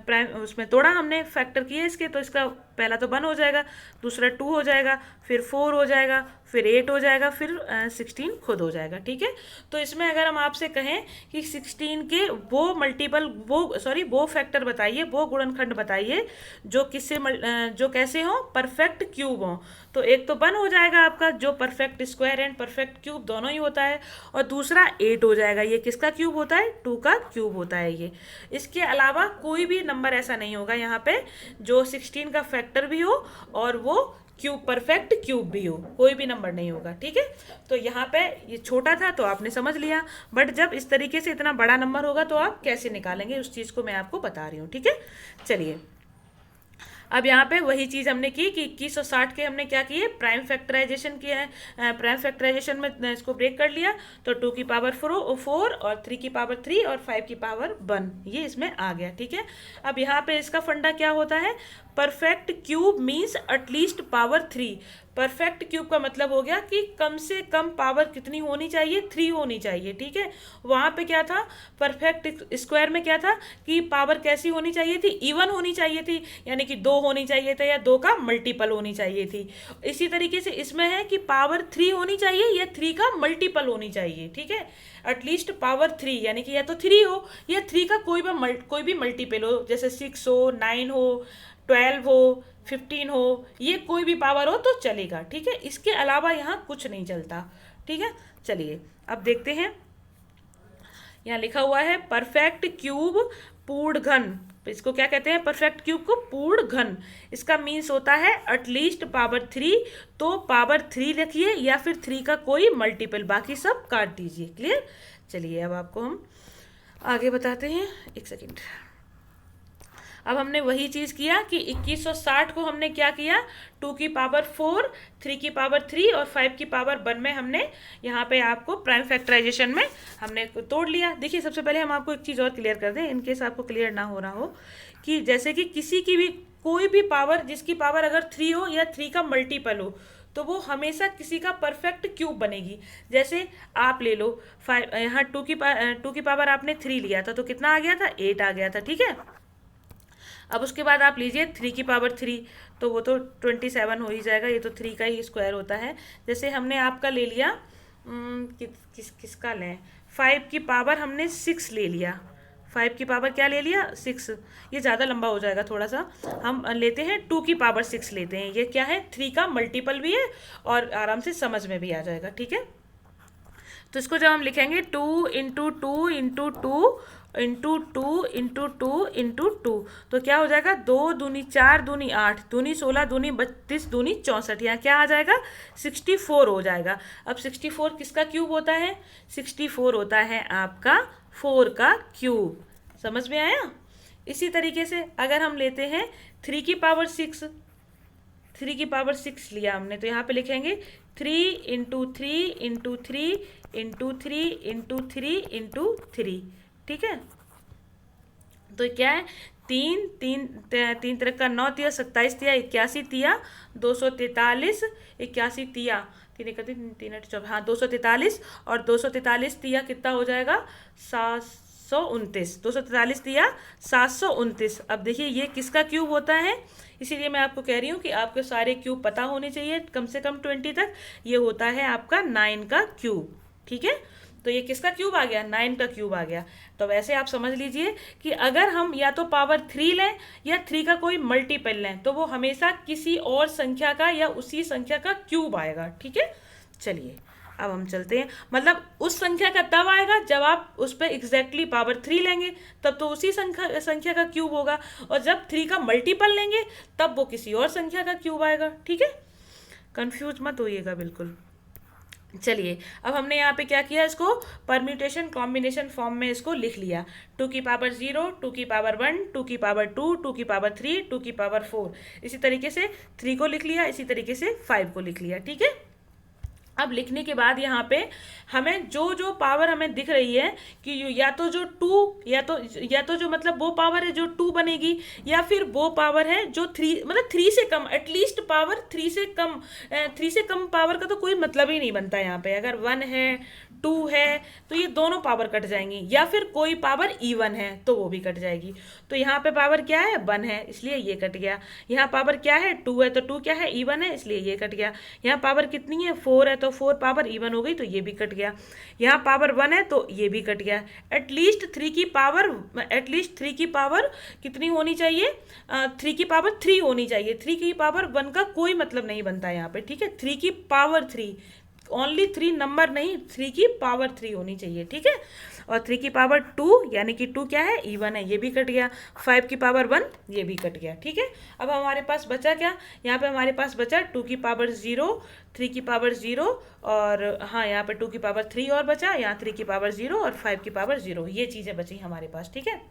प्राइम उसमें तोड़ा, हमने फैक्टर किया इसके, तो इसका पहला तो 1 हो जाएगा, दूसरा 2 हो जाएगा, फिर 4 हो जाएगा, फिर 8 हो जाएगा, फिर 16 खुद हो जाएगा, ठीक है। तो इसमें अगर हम आपसे कहें कि 16 के वो मल्टीपल वो फैक्टर बताइए, वो गुणनखंड बताइए जो किससे जो कैसे हो, परफेक्ट क्यूब हो। तो एक तो 1 हो जाएगा आपका, जो perfect square and perfect cube दोनों ही होता है, और दूसरा 8 हो जाएगा, ये किसका क्यूब होता है, 2 का क्यूब होता है ये। इसके अलावा कोई भी नंबर ऐसा नहीं होगा यहाँ पे जो 16 का फैक्टर भी हो और वो क्यूब परफेक्ट क्यूब भी हो, कोई भी नंबर नहीं होगा, ठीक है। तो यहाँ पे ये छोटा था तो आपने समझ लिया, बट जब इस तरीके से इतना बड़ा नंबर होगा तो आप कैसे निकालेंगे उस चीज़ को मैं आपको बता रही हूँ, ठीक है। चलिए, अब यहाँ पे वही चीज़ हमने की कि 2160 के हमने क्या किए, प्राइम फैक्टराइजेशन किया है। प्राइम फैक्टराइजेशन में इसको ब्रेक कर लिया, तो 2 की पावर 4 और 3 की पावर 3 और 5 की पावर 1, ये इसमें आ गया, ठीक है। अब यहाँ पे इसका फंडा क्या होता है, perfect cube means at least power 3। Perfect cube का मतलब हो गया कि कम से कम पावर कितनी होनी चाहिए, 3 होनी चाहिए, ठीक है। वहाँ पे क्या था, परफेक्ट स्क्वायर में क्या था कि पावर कैसी होनी चाहिए थी, इवन होनी चाहिए थी, यानी कि 2 होनी चाहिए था या 2 का मल्टीपल होनी चाहिए थी। इसी तरीके से इसमें है कि पावर 3 होनी चाहिए या 3 का मल्टीपल होनी चाहिए, ठीक है। एटलीस्ट पावर 3 यानी कि या तो 3 हो या 3 का कोई भी मल्टीपल हो, जैसे 6 हो, 9 हो, 12 हो, 15 हो, ये कोई भी पावर हो तो चलेगा, ठीक है। इसके अलावा यहाँ कुछ नहीं चलता, ठीक है। चलिए अब देखते हैं, यहाँ लिखा हुआ है परफेक्ट क्यूब पूर्ण घन। इसको क्या कहते हैं, परफेक्ट क्यूब को पूर्ण घन। इसका मीन्स होता है एटलीस्ट पावर 3, तो पावर 3 रखिए या फिर 3 का कोई मल्टीपल, बाकी सब काट दीजिए। क्लियर। चलिए अब आपको हम आगे बताते हैं, एक सेकेंड। अब हमने वही चीज़ किया कि 2160 को हमने क्या किया, 2 की पावर 4, 3 की पावर 3 और 5 की पावर 1 में हमने यहाँ पे आपको प्राइम फैक्टराइजेशन में हमने तोड़ लिया। देखिए सबसे पहले हम आपको एक चीज़ और क्लियर कर दें, इनकेस आपको क्लियर ना हो रहा हो, कि जैसे कि किसी की भी कोई भी पावर जिसकी पावर अगर 3 हो या 3 का मल्टीपल हो तो वो हमेशा किसी का परफेक्ट क्यूब बनेगी। जैसे आप ले लो 5, यहाँ 2 की पावर आपने 3 लिया था तो कितना आ गया था, 8 आ गया था, ठीक है। अब उसके बाद आप लीजिए 3 की पावर 3, तो वो तो 27 हो ही जाएगा, ये तो 3 का ही स्क्वायर होता है। जैसे हमने आपका ले लिया किसका लें, 5 की पावर हमने 6 ले लिया, 5 की पावर क्या ले लिया, 6। ये ज़्यादा लंबा हो जाएगा थोड़ा सा, हम लेते हैं 2 की पावर 6 लेते हैं, ये क्या है, 3 का मल्टीपल भी है और आराम से समझ में भी आ जाएगा, ठीक है। तो इसको जब हम लिखेंगे 2 into 2 into 2 into 2 into 2 into 2, तो क्या हो जाएगा, 2 दूनी 4 दूनी 8 दूनी 16 दूनी 32 दूनी 64, यहाँ क्या आ जाएगा, 64 हो जाएगा। अब 64 किसका क्यूब होता है, 64 होता है आपका 4 का क्यूब। समझ में आया। इसी तरीके से अगर हम लेते हैं 3 की पावर 6, 3 की पावर 6 लिया हमने, तो यहाँ पे लिखेंगे 3 into 3 into 3 into 3 into 3 into 3, ठीक है। तो क्या है, 3 तरह का 9 तिया 27 तिया 81 तिया 243, 81 तिया 3 14, हाँ 243, और 243 तिया कितना हो जाएगा, 729, 243 तिया 729। अब देखिए ये किसका क्यूब होता है, इसीलिए मैं आपको कह रही हूँ कि आपके सारे क्यूब पता होने चाहिए कम से कम 20 तक। ये होता है आपका 9 का क्यूब, ठीक है। तो ये किसका क्यूब आ गया, 9 का क्यूब आ गया। तो वैसे आप समझ लीजिए कि अगर हम या तो पावर 3 लें या 3 का कोई मल्टीपल लें तो वो हमेशा किसी और संख्या का या उसी संख्या का क्यूब आएगा, ठीक है। चलिए अब हम चलते हैं, मतलब उस संख्या का तब आएगा जब आप उस पर एग्जैक्टली पावर 3 लेंगे, तब तो उसी संख्या का क्यूब होगा, और जब 3 का मल्टीपल लेंगे तब वो किसी और संख्या का क्यूब आएगा, ठीक है। कंफ्यूज मत होइएगा बिल्कुल। चलिए अब हमने यहाँ पे क्या किया, इसको परम्यूटेशन कॉम्बिनेशन फॉर्म में इसको लिख लिया, 2 की पावर 0, 2 की पावर 1, 2 की पावर 2, 2 की पावर 3, 2 की पावर 4, इसी तरीके से 3 को लिख लिया, इसी तरीके से 5 को लिख लिया, ठीक है। अब लिखने के बाद यहाँ पे हमें जो जो पावर हमें दिख रही है कि या तो जो टू या तो जो मतलब वो पावर है जो टू बनेगी, या फिर वो पावर है जो थ्री, मतलब थ्री से कम, एटलीस्ट पावर थ्री से कम पावर का तो कोई मतलब ही नहीं बनता यहाँ पे। अगर वन है, टू है, तो ये दोनों पावर कट जाएंगी, या फिर कोई पावर इवन है तो वो भी कट जाएगी। तो यहाँ पे पावर क्या है, वन है, इसलिए ये कट गया। यहाँ पावर क्या है, टू है, तो टू क्या है, इवन है, इसलिए ये कट गया। यहाँ पावर कितनी है, फोर है, तो फोर पावर इवन हो गई, तो ये भी कट गया। यहाँ पावर वन है तो ये भी कट गया। एटलीस्ट थ्री की पावर कितनी होनी चाहिए, थ्री की पावर थ्री होनी चाहिए। थ्री की पावर वन का कोई मतलब नहीं बनता यहाँ पे, ठीक है। थ्री की power three, only three number नहीं, थ्री की पावर थ्री होनी चाहिए, ठीक है। और थ्री की पावर टू, यानी कि टू क्या है, इवन है, ये भी कट गया। फाइव की पावर वन, ये भी कट गया, ठीक है। अब हमारे पास बचा क्या, यहाँ पे हमारे पास बचा टू की पावर ज़ीरो, थ्री की पावर ज़ीरो, और हाँ यहाँ पे टू की पावर थ्री और बचा, यहाँ थ्री की पावर ज़ीरो और फाइव की पावर ज़ीरो, ये चीज़ें बची हमारे पास, ठीक है।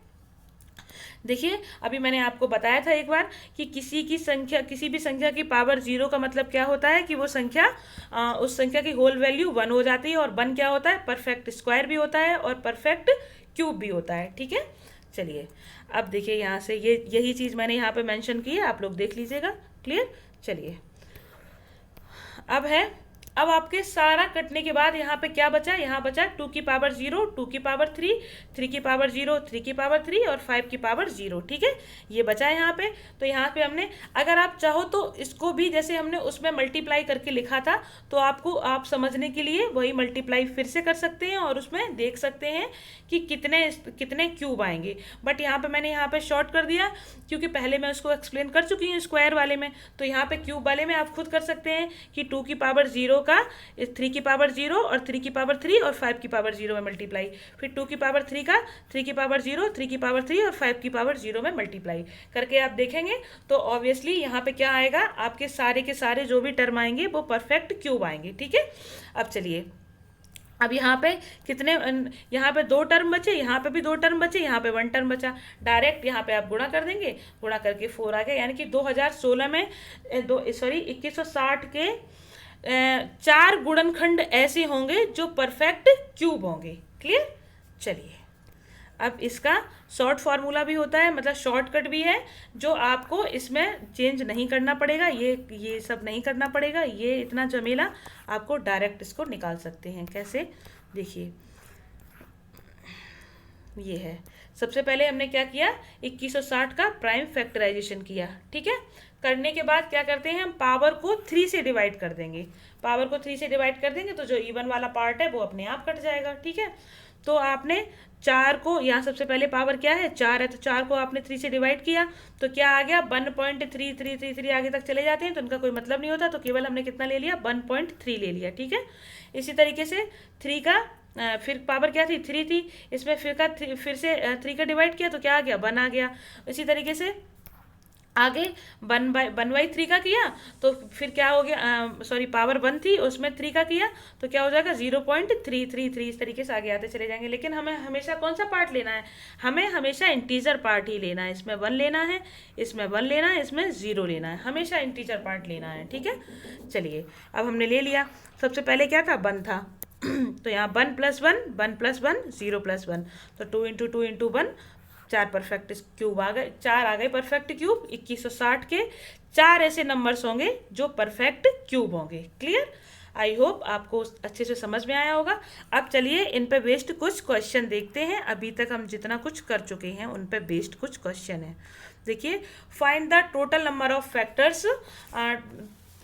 देखिए अभी मैंने आपको बताया था एक बार कि किसी भी संख्या की पावर जीरो का मतलब क्या होता है कि वो संख्या उस संख्या की होल वैल्यू वन हो जाती है, और वन क्या होता है, परफेक्ट स्क्वायर भी होता है और परफेक्ट क्यूब भी होता है, ठीक है। चलिए अब देखिए यहाँ से यही चीज़ मैंने यहाँ पे मेंशन की है, आप लोग देख लीजिएगा, क्लियर। चलिए अब आपके सारा कटने के बाद यहाँ पे क्या बचा, यहाँ बचा टू की पावर जीरो, टू की पावर थ्री, थ्री की पावर जीरो, थ्री की पावर थ्री और फाइव की पावर जीरो, ठीक है। ये बचा है यहाँ पे। तो यहाँ पे हमने, अगर आप चाहो तो इसको भी जैसे हमने उसमें मल्टीप्लाई करके लिखा था, तो आप समझने के लिए वही मल्टीप्लाई फिर से कर सकते हैं और उसमें देख सकते हैं कि कितने क्यूब आएंगे। बट यहाँ पे मैंने यहाँ पे शॉर्ट कर दिया, क्योंकि पहले मैं उसको एक्सप्लेन कर चुकी हूँ स्क्वायर वाले में। तो यहाँ पे क्यूब वाले में आप खुद कर सकते हैं कि टू की पावर जीरो का थ्री की पावर जीरो और थ्री की पावर थ्री और फाइव की पावर जीरो में मल्टीप्लाई, फिर टू की पावर थ्री का थ्री की पावर जीरो, थ्री की पावर थ्री और फाइव की पावर जीरो में मल्टीप्लाई करके आप देखेंगे तो ऑब्वियसली यहाँ पे क्या आएगा, आपके सारे के सारे जो भी टर्म आएंगे वो परफेक्ट क्यूब आएंगे, ठीक है। अब चलिए, अब यहाँ पे यहाँ पे दो टर्म बचे, यहाँ पे भी दो टर्म बचे, यहाँ पे वन टर्म बचा। डायरेक्ट यहाँ पे आप गुणा कर देंगे, गुणा करके फोर आ गया, यानी कि 2016 में 2160 के चार गुणनखंड ऐसे होंगे जो परफेक्ट क्यूब होंगे, क्लियर। चलिए अब इसका शॉर्ट फार्मूला भी होता है, मतलब शॉर्टकट भी है, जो आपको इसमें चेंज नहीं करना पड़ेगा, ये सब नहीं करना पड़ेगा, ये इतना झमेला, आपको डायरेक्ट इसको निकाल सकते हैं। कैसे, देखिए ये है। सबसे पहले हमने क्या किया, 2160 का प्राइम फैक्टराइजेशन किया, ठीक है। करने के बाद क्या करते हैं, हम पावर को 3 से डिवाइड कर देंगे। पावर को 3 से डिवाइड कर देंगे तो जो इवन वाला पार्ट है वो अपने आप कट जाएगा, ठीक है। तो आपने चार को, यहाँ सबसे पहले पावर क्या है, चार है, तो चार को आपने 3 से डिवाइड किया तो क्या आ गया, 1.3333 आगे तक चले जाते हैं तो उनका कोई मतलब नहीं होता, तो केवल हमने कितना ले लिया, 1.3 ले लिया, ठीक है। इसी तरीके से थ्री का फिर पावर क्या थी, थ्री थी, इसमें फिर से थ्री का डिवाइड किया तो क्या आ गया, वन आ गया। इसी तरीके से आगे वन बाई थ्री का किया तो फिर क्या हो गया, सॉरी पावर वन थी उसमें थ्री का किया तो क्या हो जाएगा, 0.333, इस तरीके से आगे आते चले जाएंगे। लेकिन हमें हमेशा कौन सा पार्ट लेना है, हमें हमेशा इंटीजर पार्ट ही लेना है। इसमें वन लेना है, इसमें वन लेना है, इसमें जीरो लेना है, हमेशा इंटीजर पार्ट लेना है, ठीक है। चलिए अब हमने ले लिया, सबसे पहले क्या था, वन था तो यहाँ one plus one, one plus one, zero plus one, तो 2 इंटू वन, चार परफेक्ट क्यूब आ गए, चार आ गए परफेक्ट क्यूब। 2160 के चार ऐसे नंबर्स होंगे जो परफेक्ट क्यूब होंगे, क्लियर। आई होप आपको अच्छे से समझ में आया होगा। अब चलिए इन पे बेस्ड कुछ क्वेश्चन देखते हैं। अभी तक हम जितना कुछ कर चुके हैं उन पे बेस्ड कुछ क्वेश्चन है। देखिए, find the total number of factors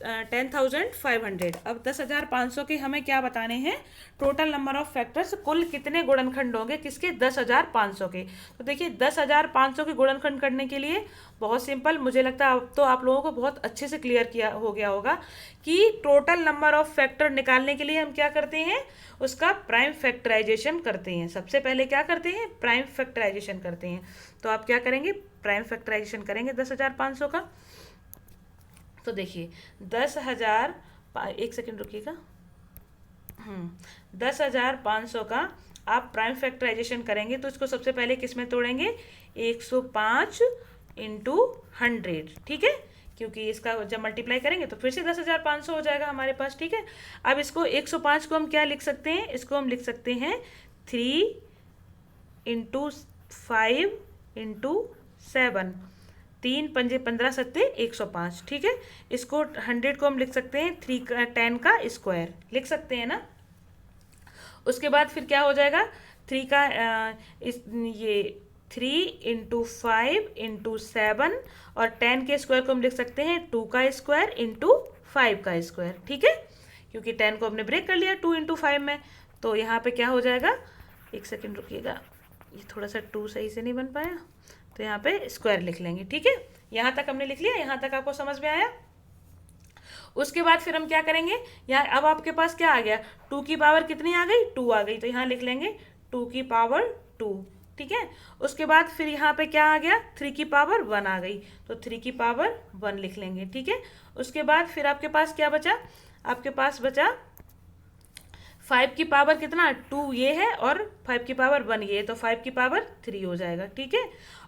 10,500। अब 10,500 के हमें क्या बताने हैं, टोटल नंबर ऑफ फैक्टर्स, कुल कितने गुणनखंड होंगे किसके, 10,500 के। तो देखिए 10,500 के गुणनखंड करने के लिए बहुत सिंपल, मुझे लगता है अब तो आप लोगों को बहुत अच्छे से क्लियर हो गया होगा कि टोटल नंबर ऑफ फैक्टर निकालने के लिए हम क्या करते हैं, उसका प्राइम फैक्टराइजेशन करते हैं। सबसे पहले क्या करते हैं, प्राइम फैक्टराइजेशन करते हैं। तो आप क्या करेंगे, प्राइम फैक्टराइजेशन करेंगे 10,500 का। तो देखिए 10,000, एक सेकेंड रुकिएगा, 10,500 का आप प्राइम फैक्टराइजेशन करेंगे तो इसको सबसे पहले किस में तोड़ेंगे, 105 इंटू 100, ठीक है। क्योंकि इसका जब मल्टीप्लाई करेंगे तो फिर से 10,500 हो जाएगा हमारे पास, ठीक है। अब इसको 105 को हम क्या लिख सकते हैं, इसको हम लिख सकते हैं 3 × 5 × 7, 3 पंजे 15 सत्ते 105, ठीक है। इसको 100 को हम लिख सकते हैं 10 का स्क्वायर लिख सकते हैं ना। उसके बाद फिर क्या हो जाएगा, 3 का ये 3 × 5 × 7 और 10 के स्क्वायर को हम लिख सकते हैं 2 का स्क्वायर × 5 का स्क्वायर, ठीक है। क्योंकि 10 को हमने ब्रेक कर लिया 2 × 5 में, तो यहाँ पे क्या हो जाएगा, एक सेकेंड रुकिएगा, ये थोड़ा सा 2 सही से नहीं बन पाया, तो यहाँ पे स्क्वायर लिख लेंगे, ठीक है। यहाँ तक हमने लिख लिया, यहाँ तक आपको समझ में आया। उसके बाद फिर हम क्या करेंगे, यहाँ अब आपके पास क्या आ गया, 2 की पावर कितनी आ गई, 2 आ गई, तो यहाँ लिख लेंगे 2 की पावर 2, ठीक है। उसके बाद फिर यहाँ पे क्या आ गया, 3 की पावर 1 आ गई, तो 3 की पावर 1 लिख लेंगे, ठीक है। उसके बाद फिर आपके पास क्या बचा, आपके पास बचा 5 की पावर कितना 2 ये है और 5 की पावर 1 ये है, तो 5 की पावर 3 हो जाएगा, ठीक है।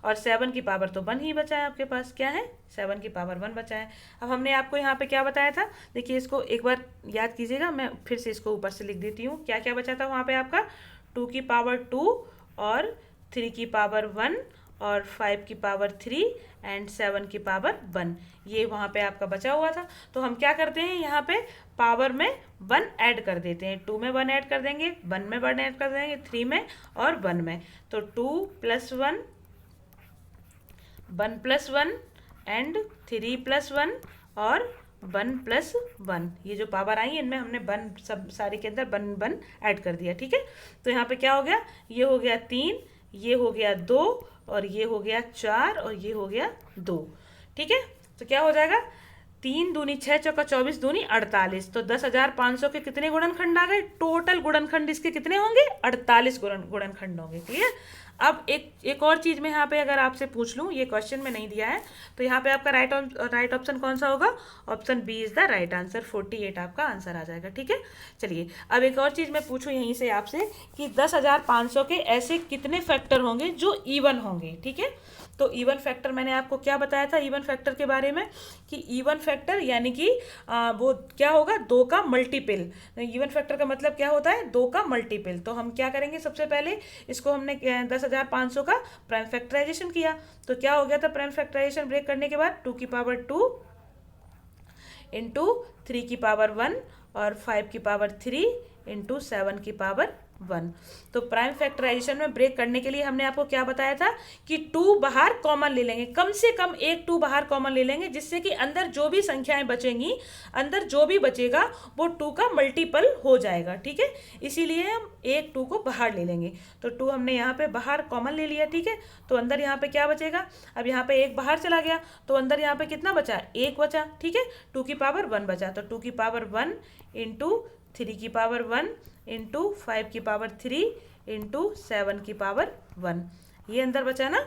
और 7 की पावर तो 1 ही बचा है आपके पास, क्या है 7 की पावर 1 बचा है। अब हमने आपको यहाँ पे क्या बताया था, देखिए इसको एक बार याद कीजिएगा, मैं फिर से इसको ऊपर से लिख देती हूँ। क्या क्या बचा था वहाँ पे आपका, 2 की पावर 2 और 3 की पावर 1 और 5 की पावर 3 एंड 7 की पावर 1, ये वहाँ पे आपका बचा हुआ था। तो हम क्या करते हैं, यहाँ पे पावर में 1 ऐड कर देते हैं, 2 में 1 ऐड कर देंगे, 1 में 1 ऐड कर देंगे, 3 में और 1 में, तो 2 + 1 1 + 1 एंड 3 + 1 और 1 + 1, ये जो पावर आई इनमें हमने 1 सब सारे के अंदर 1 ऐड कर दिया, ठीक है। तो यहाँ पे क्या हो गया, ये हो गया 3, ये हो गया 2 और ये हो गया 4 और ये हो गया 2, ठीक है। तो क्या हो जाएगा, 3 दूनी 6 चौका 24 दूनी 48, तो 10,500 के कितने गुणनखंड आ गए, टोटल गुणनखंड इसके कितने होंगे, 48 गुणनखंड होंगे, क्लियर। अब एक और चीज़ में यहाँ पे अगर आपसे पूछ लूँ, ये क्वेश्चन में नहीं दिया है, तो यहाँ पे आपका राइट ऑप्शन कौन सा होगा, option B is the right answer, 48 आपका आंसर आ जाएगा, ठीक है। चलिए अब एक और चीज़ मैं पूछूँ यहीं से आपसे कि 10,500 के ऐसे कितने फैक्टर होंगे जो इवन होंगे, ठीक है। तो इवन फैक्टर मैंने आपको क्या बताया था इवन फैक्टर के बारे में, कि इवन फैक्टर यानी कि वो क्या होगा, 2 का मल्टीपल। इवन फैक्टर का मतलब क्या होता है, 2 का मल्टीपल। तो हम क्या करेंगे, सबसे पहले इसको हमने 10,500 का प्राइम फैक्टराइजेशन किया, तो क्या हो गया था, प्राइम फैक्टराइजेशन ब्रेक करने के बाद 2 की पावर 2 × 3 की पावर 1 और 5 की पावर 3 × 7 की पावर 1। तो प्राइम फैक्टराइजेशन में ब्रेक करने के लिए हमने आपको क्या बताया था कि 2 बाहर कॉमन ले लेंगे, कम से कम एक 2 बाहर कॉमन ले लेंगे, जिससे कि अंदर जो भी संख्याएं बचेंगी, अंदर जो भी बचेगा वो 2 का मल्टीपल हो जाएगा, ठीक है। इसीलिए हम एक 2 को बाहर ले लेंगे, तो 2 हमने यहाँ पे बाहर कॉमन ले लिया, ठीक है। तो अंदर यहाँ पे क्या बचेगा, अब यहाँ पे 1 बाहर चला गया, तो अंदर यहाँ पे कितना बचा, 1 बचा, ठीक है। 2 की पावर 1 बचा, तो 2 की पावर 1 × 3 की पावर 1 × 5 की पावर 3 × 7 की पावर 1, ये अंदर बचा ना।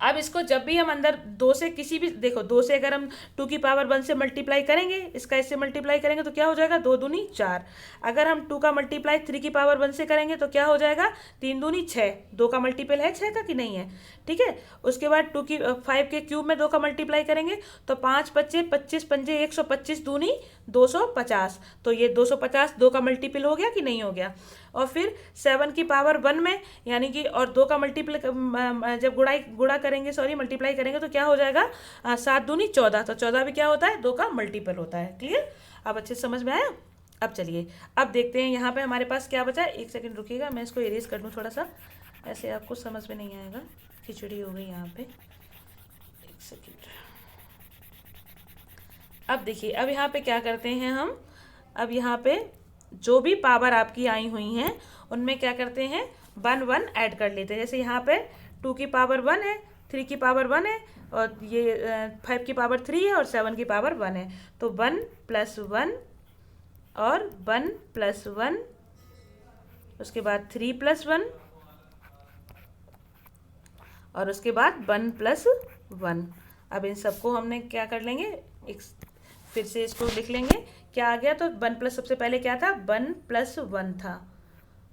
अब इसको जब भी हम अंदर 2 से किसी भी, देखो 2 से अगर हम 2 की पावर 1 से मल्टीप्लाई करेंगे, इसका इससे मल्टीप्लाई करेंगे तो क्या हो जाएगा, 2 दूनी 4। अगर हम 2 का मल्टीप्लाई 3 की पावर 1 से करेंगे तो क्या हो जाएगा, 3 दूनी 6, 2 का मल्टीपल है 6 का कि नहीं है, ठीक है। उसके बाद 5 के क्यूब में 2 का मल्टीप्लाई करेंगे तो 5 × 5 = 25, 5 × 125 दूनी 250, तो ये 250 2 का मल्टीपल हो गया कि नहीं हो गया। और फिर 7 की पावर 1 में यानी कि और 2 का मल्टीपल जब मल्टीप्लाई करेंगे तो क्या हो जाएगा, 7 दूनी 14, तो 14 भी क्या होता है, 2 का मल्टीपल होता है, क्लियर। अब अच्छे से समझ में आया। अब चलिए अब देखते हैं यहाँ पे हमारे पास क्या बचा है, एक सेकंड रुकिएगा, मैं इसको इरेज कर दूँ थोड़ा सा, ऐसे आपको समझ में नहीं आएगा, खिचड़ी हो गई यहाँ पे, एक सेकंड। अब देखिए अब यहाँ पे क्या करते हैं हम, अब यहाँ पे जो भी पावर आपकी आई हुई हैं उनमें क्या करते हैं, 1 ऐड कर लेते हैं। जैसे यहाँ पे 2 की पावर 1 है, 3 की पावर 1 है और ये 5 की पावर 3 है और 7 की पावर 1 है, तो 1 + 1 और 1 + 1, उसके बाद 3 + 1 और उसके बाद 1 + 1। अब इन सबको हमने क्या कर लेंगे, एक फिर से इसको लिख लेंगे, क्या आ गया, तो 1 प्लस सबसे पहले क्या था, 1 + 1 था,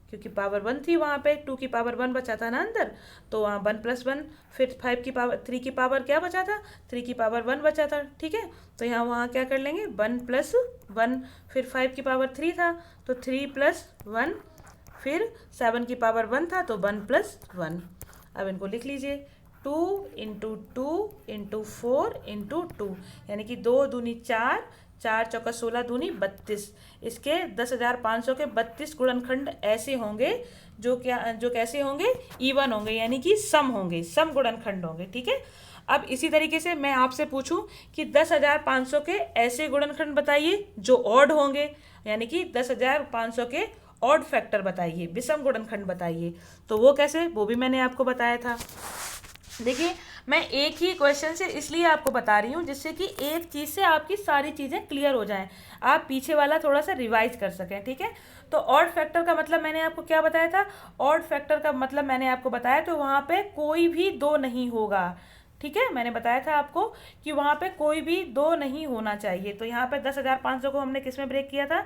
क्योंकि पावर 1 थी वहाँ पे, 2 की पावर 1 बचा था ना अंदर, तो वहाँ 1+1, फिर 5 की पावर 3 की पावर क्या बचा था, 3 की पावर 1 बचा था, ठीक है। तो यहाँ वहाँ क्या कर लेंगे, 1+1, फिर 5 की पावर 3 था तो 3+1, फिर 7 की पावर 1 था तो 1+1। अब इनको लिख लीजिए, 2 × 2 × 4 × 2, यानी कि 2 दूनी 4, 4 चौका 16 दूनी 32। इसके 10,500 के 32 गुणनखंड ऐसे होंगे जो कैसे होंगे, इवन होंगे, यानी कि सम होंगे, सम गुणनखंड होंगे, ठीक है। अब इसी तरीके से मैं आपसे पूछूं कि 10,500 के ऐसे गुणनखंड बताइए जो ऑड होंगे, यानी कि 10,500 के ऑड फैक्टर बताइए, विषम गुणनखंड बताइए। तो वो कैसे, वो भी मैंने आपको बताया था। देखिए, मैं एक ही क्वेश्चन से इसलिए आपको बता रही हूँ जिससे कि एक चीज़ से आपकी सारी चीज़ें क्लियर हो जाएं, आप पीछे वाला थोड़ा सा रिवाइज कर सकें, ठीक है। तो ऑड फैक्टर का मतलब मैंने आपको क्या बताया था, ऑड फैक्टर का मतलब मैंने आपको बताया तो वहाँ पे कोई भी 2 नहीं होगा, ठीक है। मैंने बताया था आपको कि वहाँ पे कोई भी 2 नहीं होना चाहिए। तो यहाँ पे 10,500 को हमने किस में ब्रेक किया था,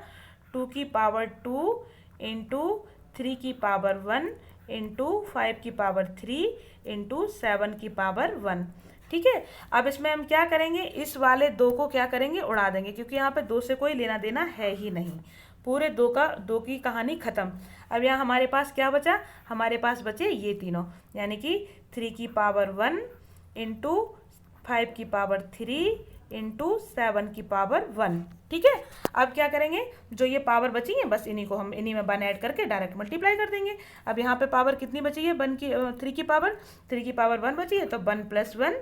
2 की पावर 2 × 3 की पावर 1 × 5 की पावर 3 × 7 की पावर 1, ठीक है। अब इसमें हम क्या करेंगे, इस वाले 2 को क्या करेंगे, उड़ा देंगे, क्योंकि यहाँ पे 2 से कोई लेना देना है ही नहीं, पूरे 2 की कहानी ख़त्म। अब यहाँ हमारे पास क्या बचा, हमारे पास बचे ये तीनों, यानी कि 3 की पावर 1 × 5 की पावर 3 × 7 की पावर 1, ठीक है। अब क्या करेंगे, जो ये पावर बची है बस इन्हीं को हम इन्हीं में 1 ऐड करके डायरेक्ट मल्टीप्लाई कर देंगे। अब यहाँ पे पावर कितनी बची है, 3 की पावर 1 बची है तो 1+1,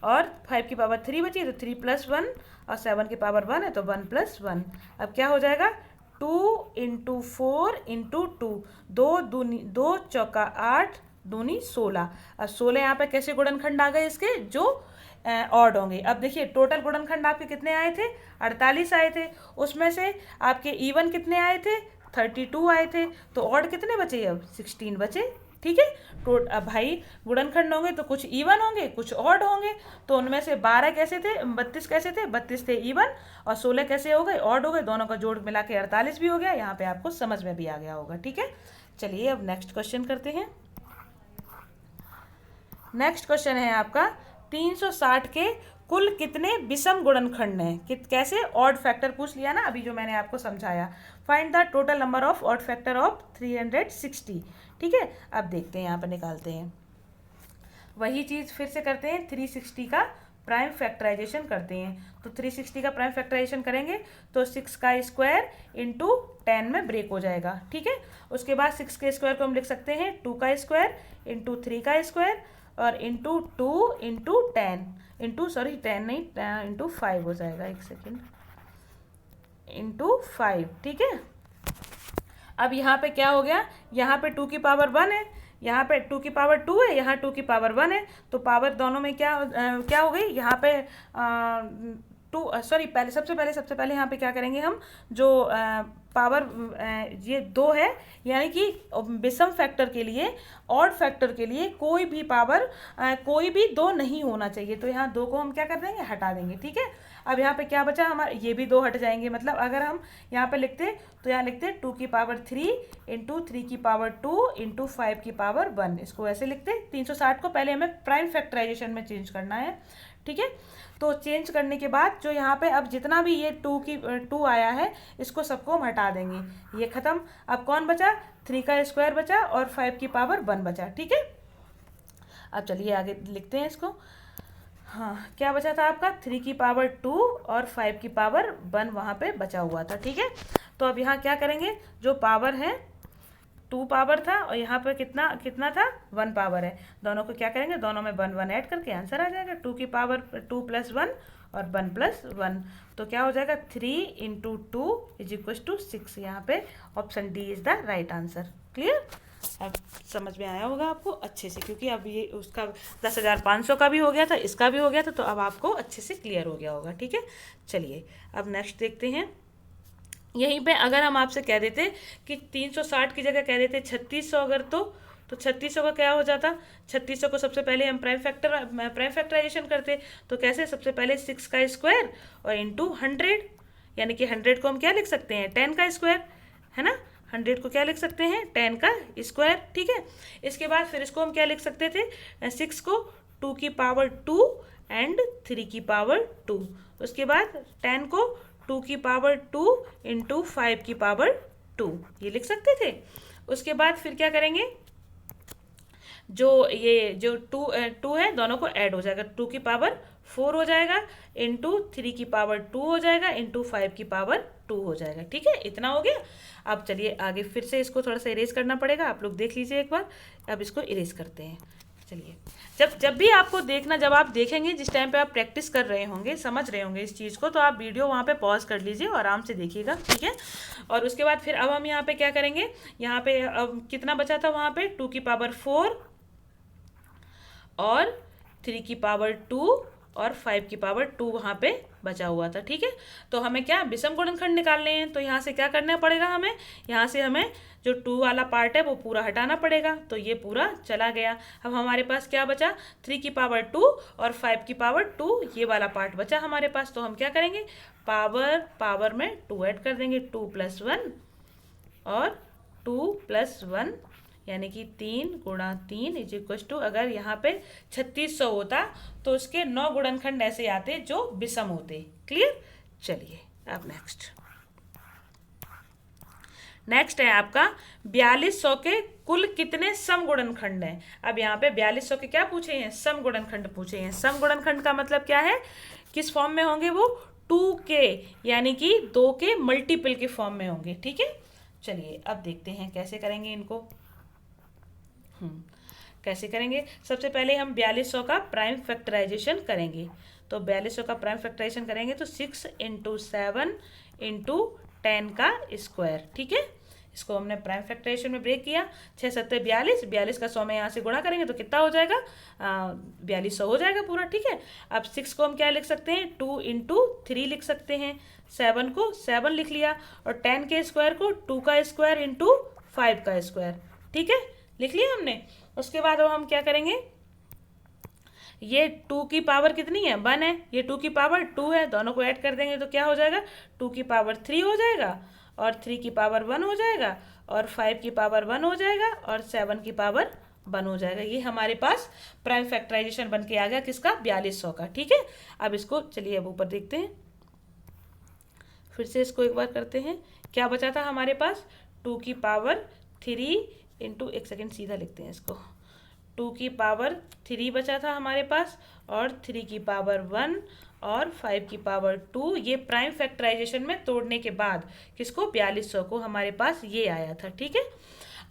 और 5 की पावर 3 बची है तो 3+1, और 7 की पावर 1 है तो 1+1। अब क्या हो जाएगा, 2 × 4 × 2, 2 चौका 8 दूनी 16। अब 16 यहाँ पे कैसे गुणनखंड आ गए इसके, जो ऑड होंगे। अब देखिए टोटल गुणनखंड आपके कितने आए थे, 48 आए थे, उसमें से आपके इवन कितने आए थे, 32 आए थे, तो ऑड कितने बचे, अब 16 बचे, ठीक है। अब भाई गुणनखंड होंगे तो कुछ इवन होंगे कुछ ऑड होंगे, तो उनमें से 12 कैसे थे, 32 कैसे थे, 32 थे इवन, और 16 कैसे हो गए, ऑड हो गए, दोनों का जोड़ मिला के 48 भी हो गया। यहाँ पे आपको समझ में भी आ गया होगा, ठीक है। चलिए अब नेक्स्ट क्वेश्चन करते हैं। नेक्स्ट क्वेश्चन है आपका, 360 के कुल कितने विषम गुणनखंड हैं, कैसे, ऑड फैक्टर पूछ लिया ना अभी जो मैंने आपको समझाया। Find the total number of odd factor of 360, ठीक है। अब देखते हैं, यहाँ पर निकालते हैं, वही चीज़ फिर से करते हैं, 360 का प्राइम फैक्टराइजेशन करते हैं। तो 360 का प्राइम फैक्टराइजेशन करेंगे तो 6 का स्क्वायर × 10 में ब्रेक हो जाएगा, ठीक है। उसके बाद 6 के स्क्वायर को हम लिख सकते हैं 2 का स्क्वायर × 3 का स्क्वायर और × 2 × 10 10 नहीं × 5 हो जाएगा, एक सेकेंड, × 5, ठीक है। अब यहाँ पे क्या हो गया, यहाँ पे 2 की पावर 1 है, यहाँ पे 2 की पावर 2 है, यहाँ 2 की पावर 1 है, तो पावर दोनों में क्या हो गई, यहाँ पे सबसे पहले यहाँ पे क्या करेंगे हम, जो पावर ये 2 है, यानी कि विषम फैक्टर के लिए, ऑड फैक्टर के लिए कोई भी पावर कोई भी 2 नहीं होना चाहिए, तो यहाँ 2 को हम क्या कर देंगे, हटा देंगे, ठीक है। अब यहाँ पे क्या बचा हमारे, ये भी 2 हट जाएंगे, मतलब अगर हम यहाँ पे लिखते तो यहाँ लिखते 2 की पावर 3 × 3 की पावर 2 × 5 की पावर 1, इसको ऐसे लिखते। 360 को पहले हमें प्राइम फैक्टराइजेशन में चेंज करना है, ठीक है। तो चेंज करने के बाद जो यहाँ पे अब जितना भी ये 2 आया है, इसको सबको हम हटा देंगे, ये ख़त्म। अब कौन बचा, 3 का स्क्वायर बचा और 5 की पावर 1 बचा, ठीक है। अब चलिए आगे लिखते हैं इसको। हाँ, क्या बचा था आपका, 3 की पावर 2 और 5 की पावर 1 वहाँ पे बचा हुआ था, ठीक है। तो अब यहाँ क्या करेंगे, जो पावर है 2 पावर था और यहाँ पे कितना था, 1 पावर है, दोनों को क्या करेंगे, दोनों में 1 1 ऐड करके आंसर आ जाएगा। 2 की पावर 2 + 1 और 1 + 1, तो क्या हो जाएगा, 3 × 2 = 6। यहाँ पे option D is the right answer. Clear, अब समझ में आया होगा आपको अच्छे से, क्योंकि अब ये उसका 10,500 का भी हो गया था, इसका भी हो गया था, तो अब आपको अच्छे से क्लियर हो गया होगा, ठीक है। चलिए अब नेक्स्ट देखते हैं। यहीं पे अगर हम आपसे कह देते कि 360 की जगह कह देते 3600, अगर तो 3600 का क्या हो जाता, 3600 को सबसे पहले हम प्राइम फैक्टराइजेशन करते, तो कैसे, सबसे पहले 6 का स्क्वायर और × 100, यानी कि 100 को हम क्या लिख सकते हैं, 10 का स्क्वायर, है ना। 100 को क्या लिख सकते हैं 10 का स्क्वायर, ठीक है। इसके बाद फिर इसको हम क्या लिख सकते थे 6 को 2 की पावर 2 एंड 3 की पावर 2। उसके बाद 10 को 2 की पावर 2 इंटू 5 की पावर 2 ये लिख सकते थे। उसके बाद फिर क्या करेंगे, जो टू है दोनों को ऐड हो जाएगा, 2 की पावर 4 हो जाएगा इंटू 3 की पावर 2 हो जाएगा इंटू 5 की पावर 2 हो जाएगा, ठीक है। इतना हो गया। अब चलिए आगे फिर से इसको थोड़ा सा इरेज करना पड़ेगा, आप लोग देख लीजिए एक बार। अब इसको इरेज करते हैं। चलिए जब भी आपको देखना, जब आप देखेंगे जिस टाइम पे आप प्रैक्टिस कर रहे होंगे, समझ रहे होंगे इस चीज़ को, तो आप वीडियो वहाँ पे पॉज कर लीजिए और आराम से देखिएगा, ठीक है। और उसके बाद फिर अब हम यहाँ पे क्या करेंगे, यहाँ पे अब कितना बचा था वहाँ पे 2 की पावर 4 और 3 की पावर 2 और 5 की पावर 2 वहाँ पे बचा हुआ था, ठीक है। तो हमें क्या विषम गुणनखंड निकालने हैं, तो यहाँ से क्या करना पड़ेगा हमें, यहाँ से हमें जो 2 वाला पार्ट है वो पूरा हटाना पड़ेगा, तो ये पूरा चला गया। अब हमारे पास क्या बचा 3 की पावर 2 और 5 की पावर 2 ये वाला पार्ट बचा हमारे पास। तो हम क्या करेंगे पावर में 2 ऐड कर देंगे, 2 + 1 और 2 + 1 यानी कि 3 × 3 = अगर यहाँ पे 3600 होता तो उसके 9 गुणनखंड ऐसे आते जो विषम होते। क्लियर। चलिए अब नेक्स्ट है आपका 4200 के कुल कितने सम गुणनखंड हैं। अब यहाँ पे 4200 के क्या पूछे हैं, सम गुणनखंड पूछे हैं। सम गुणनखंड का मतलब क्या है, किस फॉर्म में होंगे वो 2 के यानी कि 2 के मल्टीपल के फॉर्म में होंगे, ठीक है। चलिए अब देखते हैं कैसे करेंगे इनको। कैसे करेंगे, सबसे पहले हम 4200 का प्राइम फैक्टराइजेशन करेंगे। तो 4200 का प्राइम फैक्टराइजेशन करेंगे तो 6 × 7 × 10 का स्क्वायर, ठीक है। इसको हमने प्राइम फैक्टराइजेशन में ब्रेक किया, 6 × 7 = 42, 42 का 100 में यहाँ से गुणा करेंगे तो कितना हो जाएगा 4200 हो जाएगा पूरा, ठीक है। अब 6 को हम क्या लिख सकते हैं 2 × 3 लिख सकते हैं, 7 को 7 लिख लिया और 10 के स्क्वायर को 2 का स्क्वायर इंटू 5 का स्क्वायर, ठीक है, लिख लिया हमने। उसके बाद अब हम क्या करेंगे, ये 2 की पावर कितनी है 1 है, ये 2 की पावर 2 है, दोनों को ऐड कर देंगे तो क्या हो जाएगा 2 की पावर 3 हो जाएगा और 3 की पावर 1 हो जाएगा और 5 की पावर 1 हो जाएगा और 7 की पावर 1 हो जाएगा। ये हमारे पास प्राइम फैक्टराइजेशन बन के आ गया किसका 4200 का, ठीक है। अब इसको चलिए अब ऊपर देखते हैं, फिर से इसको एक बार करते हैं। क्या बचा था हमारे पास 2 की पावर 3 इंटू, एक सेकेंड सीधा लिखते हैं इसको, 2 की पावर 3 बचा था हमारे पास और 3 की पावर 1 और 5 की पावर 2। ये प्राइम फैक्टराइजेशन में तोड़ने के बाद किसको 4200 को हमारे पास ये आया था, ठीक है।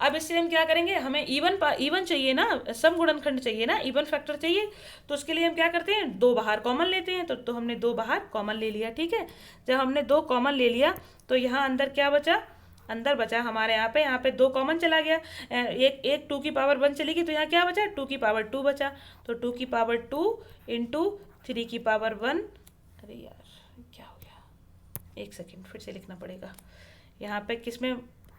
अब इससे हम क्या करेंगे, हमें इवन चाहिए ना, सम गुणनखंड चाहिए ना, इवन फैक्टर चाहिए। तो उसके लिए हम क्या करते हैं 2 बाहर कॉमन लेते हैं। तो हमने 2 बाहर कॉमन ले लिया, ठीक है। जब हमने 2 कॉमन ले लिया तो यहाँ अंदर क्या बचा, अंदर बचा हमारे यहाँ पे 2 कॉमन चला गया, एक 2 की पावर 1 चली गई तो यहाँ क्या बचा 2 की पावर 2 बचा। तो 2 की पावर 2 इंटू 3 की पावर 1, अरे यार क्या हो गया, एक सेकेंड फिर से लिखना पड़ेगा। यहाँ पे किसमें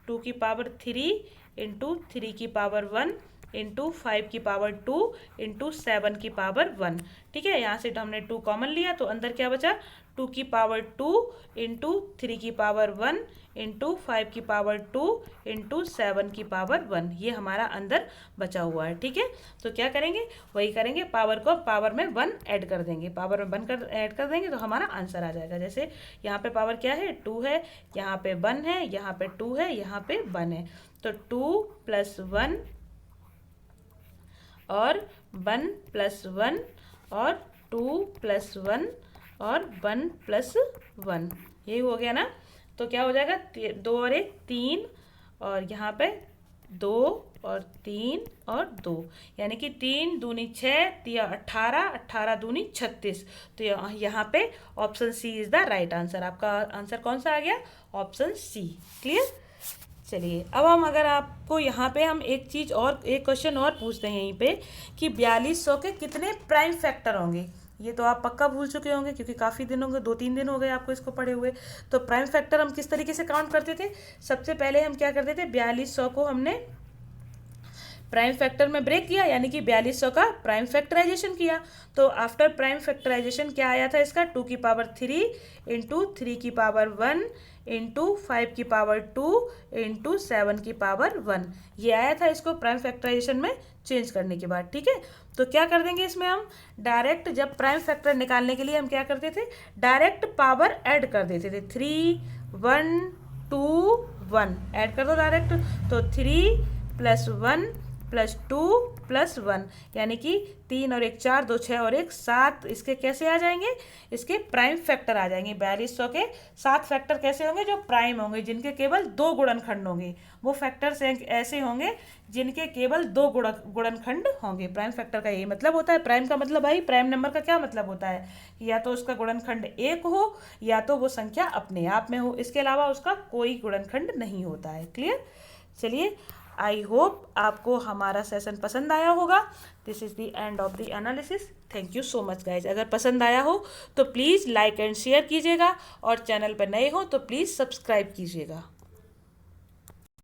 2 की पावर 3 इंटू 3 की पावर 1 इंटू 5 की पावर 2 इंटू 7 की पावर 1, ठीक है। यहाँ से हमने 2 कॉमन लिया तो अंदर क्या बचा 2 की पावर 2 इंटू 3 की पावर 1 इंटू 5 की पावर 2 इंटू 7 की पावर 1, ये हमारा अंदर बचा हुआ है, ठीक है। तो क्या करेंगे, वही करेंगे, पावर को पावर में 1 ऐड कर देंगे, पावर में 1 ऐड कर देंगे तो हमारा आंसर आ जाएगा। जैसे यहाँ पे पावर क्या है 2 है, यहाँ पे 1 है, यहाँ पे 2 है, यहाँ पे 1 है। तो 2 + 1 और 1 + 1 और 2 + 1 और 1 + 1, यही हो गया ना। तो क्या हो जाएगा 2 और 1 3 और यहाँ पे 2 और 3 और 2 यानी कि 3 दूनी 6, 3 18, 18 दूनी 36। तो यहाँ पे option C is the right answer. आपका आंसर कौन सा आ गया, ऑप्शन सी। क्लियर। चलिए अब हम अगर आपको यहाँ पे हम एक चीज़ और, एक क्वेश्चन और पूछते हैं यहीं पे कि 4200 के कितने प्राइम फैक्टर होंगे। ये तो आप पक्का भूल चुके होंगे क्योंकि काफ़ी दिन हो गए, 2-3 दिन हो गए आपको इसको पढ़े हुए। तो प्राइम फैक्टर हम किस तरीके से काउंट करते थे, सबसे पहले हम क्या करते थे 4200 को हमने प्राइम फैक्टर में ब्रेक किया, यानी कि 4200 का प्राइम फैक्टराइजेशन किया। तो आफ्टर प्राइम फैक्टराइजेशन क्या आया था इसका, 2 की पावर 3 इंटू 3 की पावर 1 इंटू 5 की पावर 2 इंटू 7 की पावर 1, ये आया था इसको प्राइम फैक्टराइजेशन में चेंज करने के बाद। ठीक है, तो क्या कर देंगे इसमें हम डायरेक्ट, जब प्राइम फैक्टर निकालने के लिए हम क्या करते थे, डायरेक्ट पावर ऐड कर देते थे। 3 1 2 1 ऐड कर दो डायरेक्ट, तो 3 + 1 + 2 + 1, यानी कि 3 और 1 4, 2 6 और 1 7, इसके कैसे आ जाएंगे, इसके प्राइम फैक्टर आ जाएंगे। 4200 के 7 फैक्टर कैसे होंगे, जो प्राइम होंगे, जिनके केवल 2 गुणनखंड होंगे। वो फैक्टर्स ऐसे होंगे जिनके केवल 2 गुणनखंड होंगे। प्राइम फैक्टर का यही मतलब होता है। प्राइम का मतलब भाई, प्राइम नंबर का क्या मतलब होता है, या तो उसका गुणनखंड 1 हो या तो वो संख्या अपने आप में हो, इसके अलावा उसका कोई गुणनखंड नहीं होता है। क्लियर। चलिए, आई होप आपको हमारा सेशन पसंद आया होगा। This is the end of the analysis. Thank you so much guys. अगर पसंद आया हो तो प्लीज़ लाइक एंड शेयर कीजिएगा, और चैनल पर नए हो तो प्लीज़ सब्सक्राइब कीजिएगा।